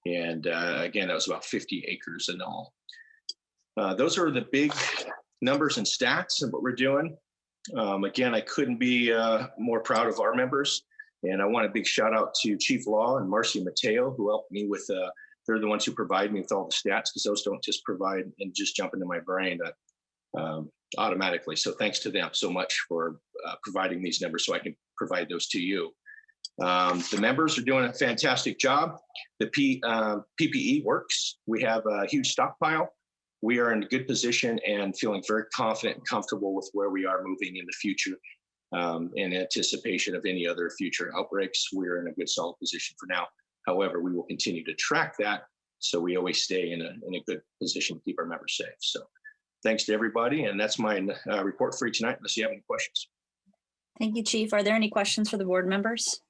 And again, that was about 50 acres in all. Those are the big numbers and stats of what we're doing. Again, I couldn't be more proud of our members. And I want a big shout out to Chief Law and Marcy Mateo, who helped me with, they're the ones who provide me with all the stats, because those don't just provide and just jump into my brain automatically. So thanks to them so much for providing these numbers so I can provide those to you. The members are doing a fantastic job. The PPE works. We have a huge stockpile. We are in a good position and feeling very confident and comfortable with where we are moving in the future. In anticipation of any other future outbreaks, we're in a good solid position for now. However, we will continue to track that so we always stay in a good position to keep our members safe. So thanks to everybody. And that's my report for you tonight, unless you have any questions. Thank you, Chief. Are there any questions for the board members?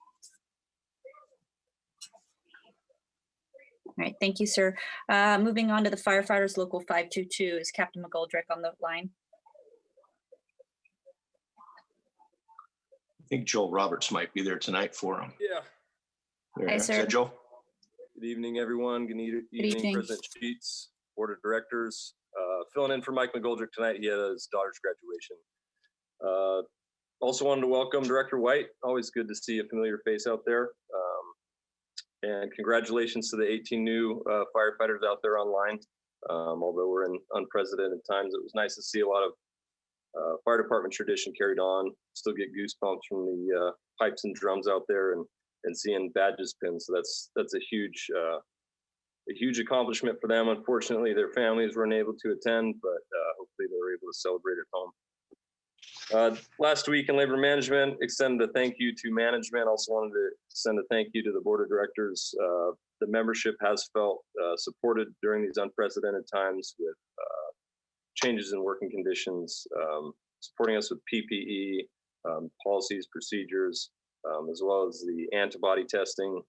All right, thank you, sir. Moving on to the firefighters, Local 522. Is Captain McGoldrick on the line? I think Joel Roberts might be there tonight for him. Yeah. Hi, Is sir. that Joel? Good evening, everyone. Good evening, President Sheets, Board of Directors. Filling in for Mike McGoldrick tonight. He had his daughter's graduation. Also wanted to welcome Director White. Always good to see a familiar face out there. And congratulations to the 18 new firefighters out there online. Although we're in unprecedented times, it was nice to see a lot of fire department tradition carried on. Still get goosebumps from the pipes and drums out there, and seeing badges pinned. So that's a huge accomplishment for them. Unfortunately, their families weren't able to attend, but hopefully they were able to celebrate at home. Last week in labor management, extended a thank you to management. Also wanted to send a thank you to the board of directors. The membership has felt supported during these unprecedented times with changes in working conditions, supporting us with PPE, policies, procedures, as well as the antibody testing.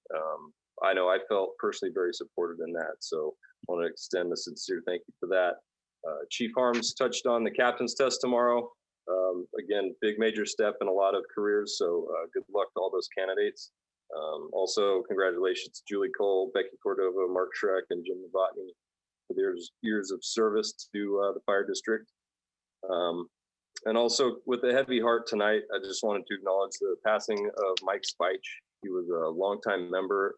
I know I felt personally very supported in that. So I want to extend a sincere thank you for that. Chief Harms touched on the captain's test tomorrow. Again, big major step in a lot of careers. So good luck to all those candidates. Also, congratulations to Julie Cole, Becky Cordova, Mark Schreck, and Jim Novotny for their years of service to the fire district. And also, with a heavy heart tonight, I just wanted to acknowledge the passing of Mike Spych. He was a longtime member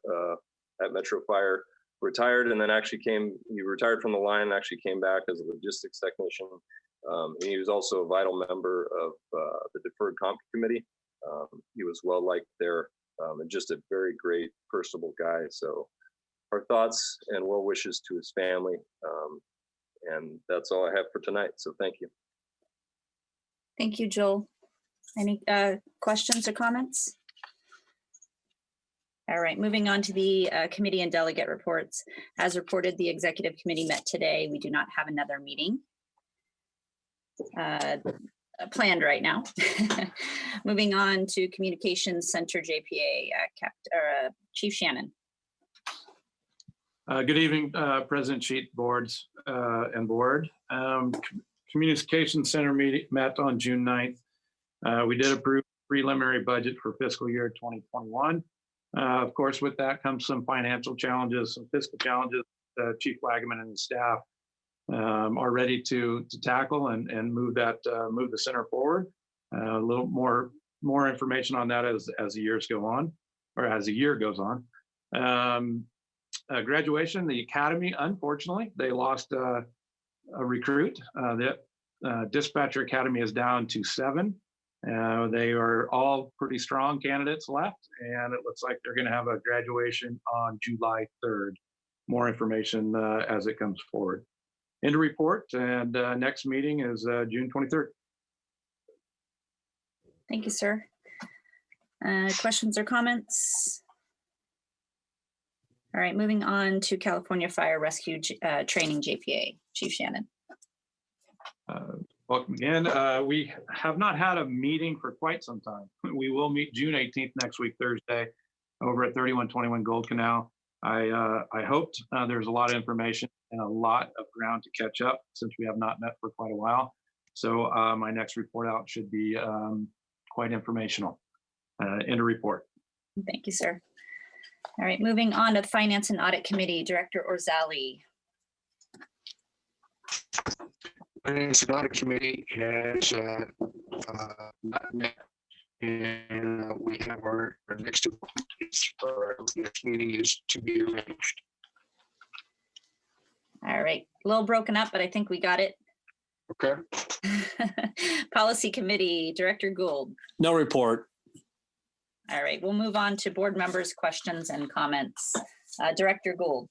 at Metro Fire, retired, and then he retired from the line and actually came back as a logistics technician. And he was also a vital member of the Deferred Comp Committee. He was well liked there, and just a very great, personable guy. So our thoughts and well wishes to his family. And that's all I have for tonight. So thank you. Thank you, Joel. Any questions or comments? All right, moving on to the committee and delegate reports. As reported, the executive committee met today. We do not have another meeting planned right now. Moving on to Communications Center JPA, Chief Shannon. Good evening, President Sheet, boards and board. Communications Center meeting met on June 9th. We did approve preliminary budget for fiscal year 2021. Of course, with that comes some financial challenges, some fiscal challenges. Chief Wagaman and the staff are ready to tackle and move the center forward. A little more information on that as the years go on, or as the year goes on. Graduation, the academy, unfortunately, they lost a recruit. The dispatcher academy is down to 7. They are all pretty strong candidates left, and it looks like they're going to have a graduation on July 3rd. More information as it comes forward. End of report, and next meeting is June 23rd. Thank you, sir. Questions or comments? All right, moving on to California Fire Rescue Training JPA. Chief Shannon. Welcome again. We have not had a meeting for quite some time. We will meet June 18th next week, Thursday, over at 3121 Gold Canal. I hoped there's a lot of information and a lot of ground to catch up since we have not met for quite a while. So my next report out should be quite informational. End of report. Thank you, sir. All right, moving on to the Finance and Audit Committee, Director Orzali. Finance and Audit Committee has not met, and we have our next meeting is to be arranged. All right, a little broken up, but I think we got it. Okay. Policy Committee, Director Gould. No report. All right, we'll move on to board members' questions and comments. Director Gould.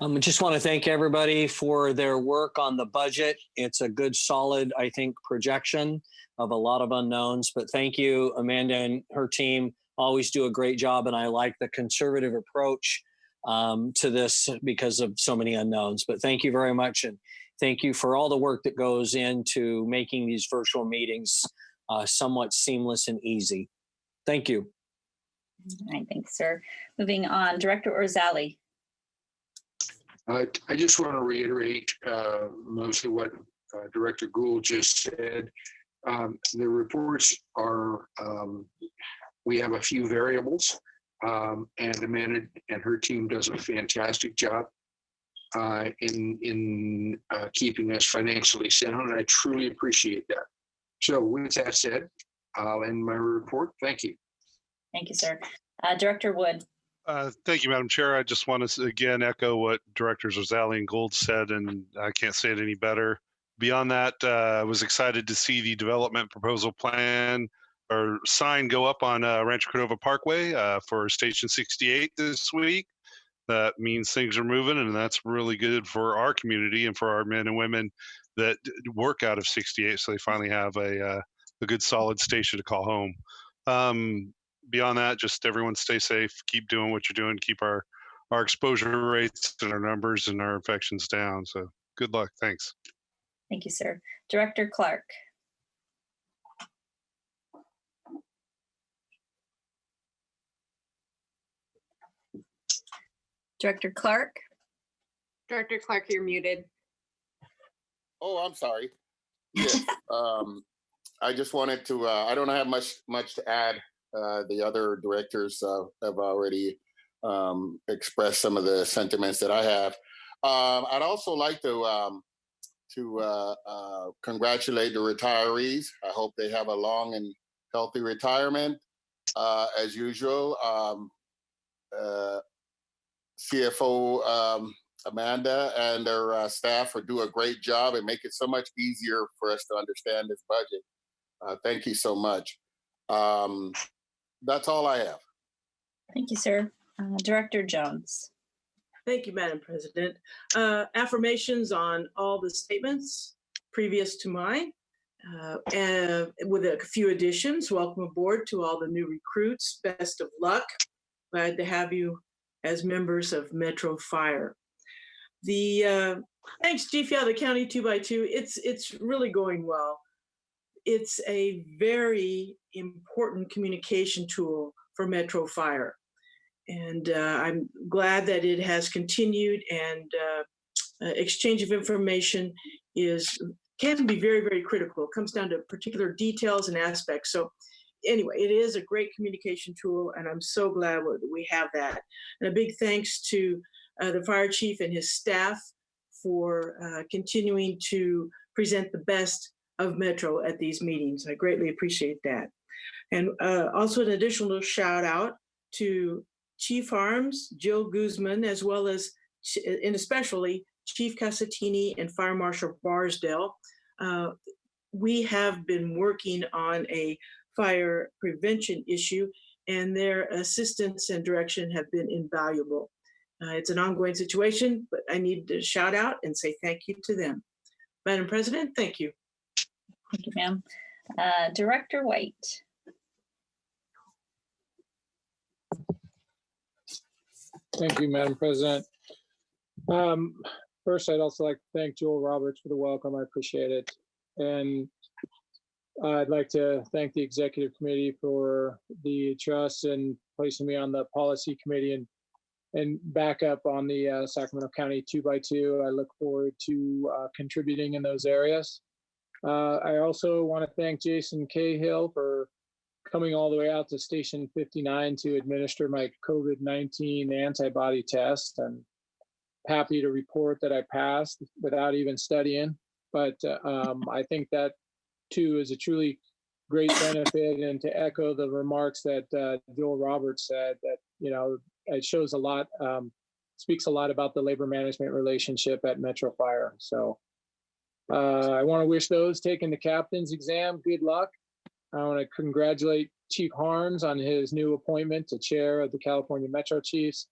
I just want to thank everybody for their work on the budget. It's a good, solid, I think, projection of a lot of unknowns. But thank you, Amanda and her team. Always do a great job, and I like the conservative approach to this because of so many unknowns. But thank you very much, and thank you for all the work that goes into making these virtual meetings somewhat seamless and easy. Thank you. All right, thanks, sir. Moving on, Director Orzali. I just want to reiterate mostly what Director Gould just said. The reports are, we have a few variables, and Amanda and her team does a fantastic job in keeping us financially sound, and I truly appreciate that. So with that said, I'll end my report. Thank you. Thank you, sir. Director Wood. Thank you, Madam Chair. I just want to again echo what Directors Orzali and Gould said, and I can't say it any better. Beyond that, I was excited to see the development proposal plan or sign go up on Rancho Cordova Parkway for Station 68 this week. That means things are moving, and that's really good for our community and for our men and women that work out of 68, so they finally have a good solid station to call home. Beyond that, just everyone stay safe, keep doing what you're doing, keep our exposure rates and our numbers and our infections down. So good luck. Thanks. Thank you, sir. Director Clark. Director Clark. Director Clark, you're muted. Oh, I'm sorry. Yes. I just wanted to, I don't have much to add. The other directors have already expressed some of the sentiments that I have. I'd also like to congratulate the retirees. I hope they have a long and healthy retirement. As usual, CFO Amanda and their staff do a great job and make it so much easier for us to understand this budget. Thank you so much. That's all I have. Thank you, sir. Director Jones. Thank you, Madam President. Affirmations on all the statements previous to mine, and with a few additions. Welcome aboard to all the new recruits. Best of luck. Glad to have you as members of Metro Fire. Thanks, Chief. Yeah, the County 2x2. It's really going well. It's a very important communication tool for Metro Fire. And I'm glad that it has continued, and exchange of information can be very, very critical. It comes down to particular details and aspects. So anyway, it is a great communication tool, and I'm so glad we have that. And a big thanks to the fire chief and his staff for continuing to present the best of Metro at these meetings. I greatly appreciate that. And also an additional shout out to Chief Harms, Jill Guzman, as well as, and especially Chief Casatini and Fire Marshal Barsdale. We have been working on a fire prevention issue, and their assistance and direction have been invaluable. It's an ongoing situation, but I need to shout out and say thank you to them. Madam President, thank you. Thank you, ma'am. Director White. Thank you, Madam President. First, I'd also like to thank Joel Roberts for the welcome. I appreciate it. And I'd like to thank the executive committee for the trust and placing me on the policy committee and back up on the Sacramento County 2x2. I look forward to contributing in those areas. I also want to thank Jason Cahill for coming all the way out to Station 59 to administer my COVID-19 antibody test. I'm happy to report that I passed without even studying, but I think that too is a truly great benefit. And to echo the remarks that Joel Roberts said, that, you know, it shows a lot, speaks a lot about the labor management relationship at Metro Fire. So I want to wish those taking the captain's exam good luck. I want to congratulate Chief Harms on his new appointment to chair of the California Metro Chiefs.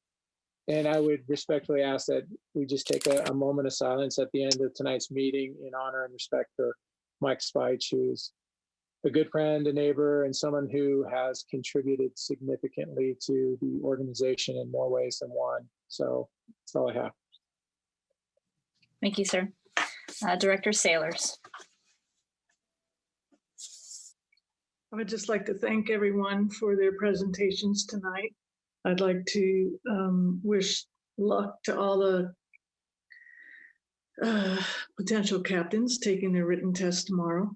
And I would respectfully ask that we just take a moment of silence at the end of tonight's meeting in honor and respect for Mike Spike, who's a good friend, a neighbor, and someone who has contributed significantly to the organization in more ways than one. So that's all I have. Thank you, sir. Director Sailors. I would just like to thank everyone for their presentations tonight. I'd like to wish luck to all the potential captains taking their written test tomorrow.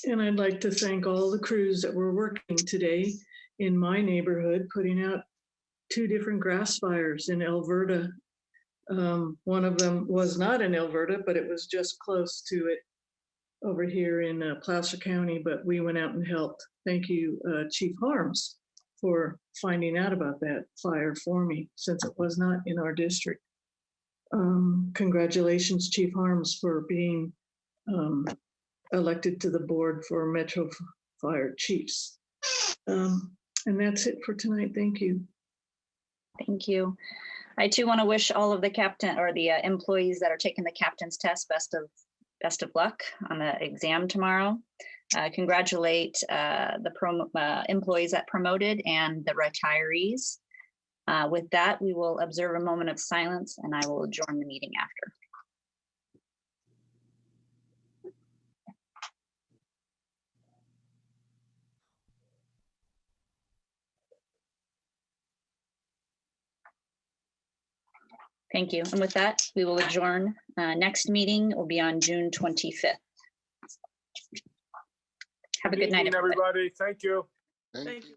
And I'd like to thank all the crews that were working today in my neighborhood, putting out 2 different grass fires in Alberta. One of them was not in Alberta, but it was just close to it over here in Placer County, but we went out and helped. Thank you, Chief Harms, for finding out about that fire for me, since it was not in our district. Congratulations, Chief Harms, for being elected to the board for Metro Fire Chiefs. And that's it for tonight. Thank you. Thank you. I too want to wish all of the captain or the employees that are taking the captain's test best of luck on the exam tomorrow. Congratulate the employees that promoted and the retirees. With that, we will observe a moment of silence and I will adjourn the meeting after. Thank you. And with that, we will adjourn. Next meeting will be on June 25th. Have a good night, everybody. Thank you. Thank you.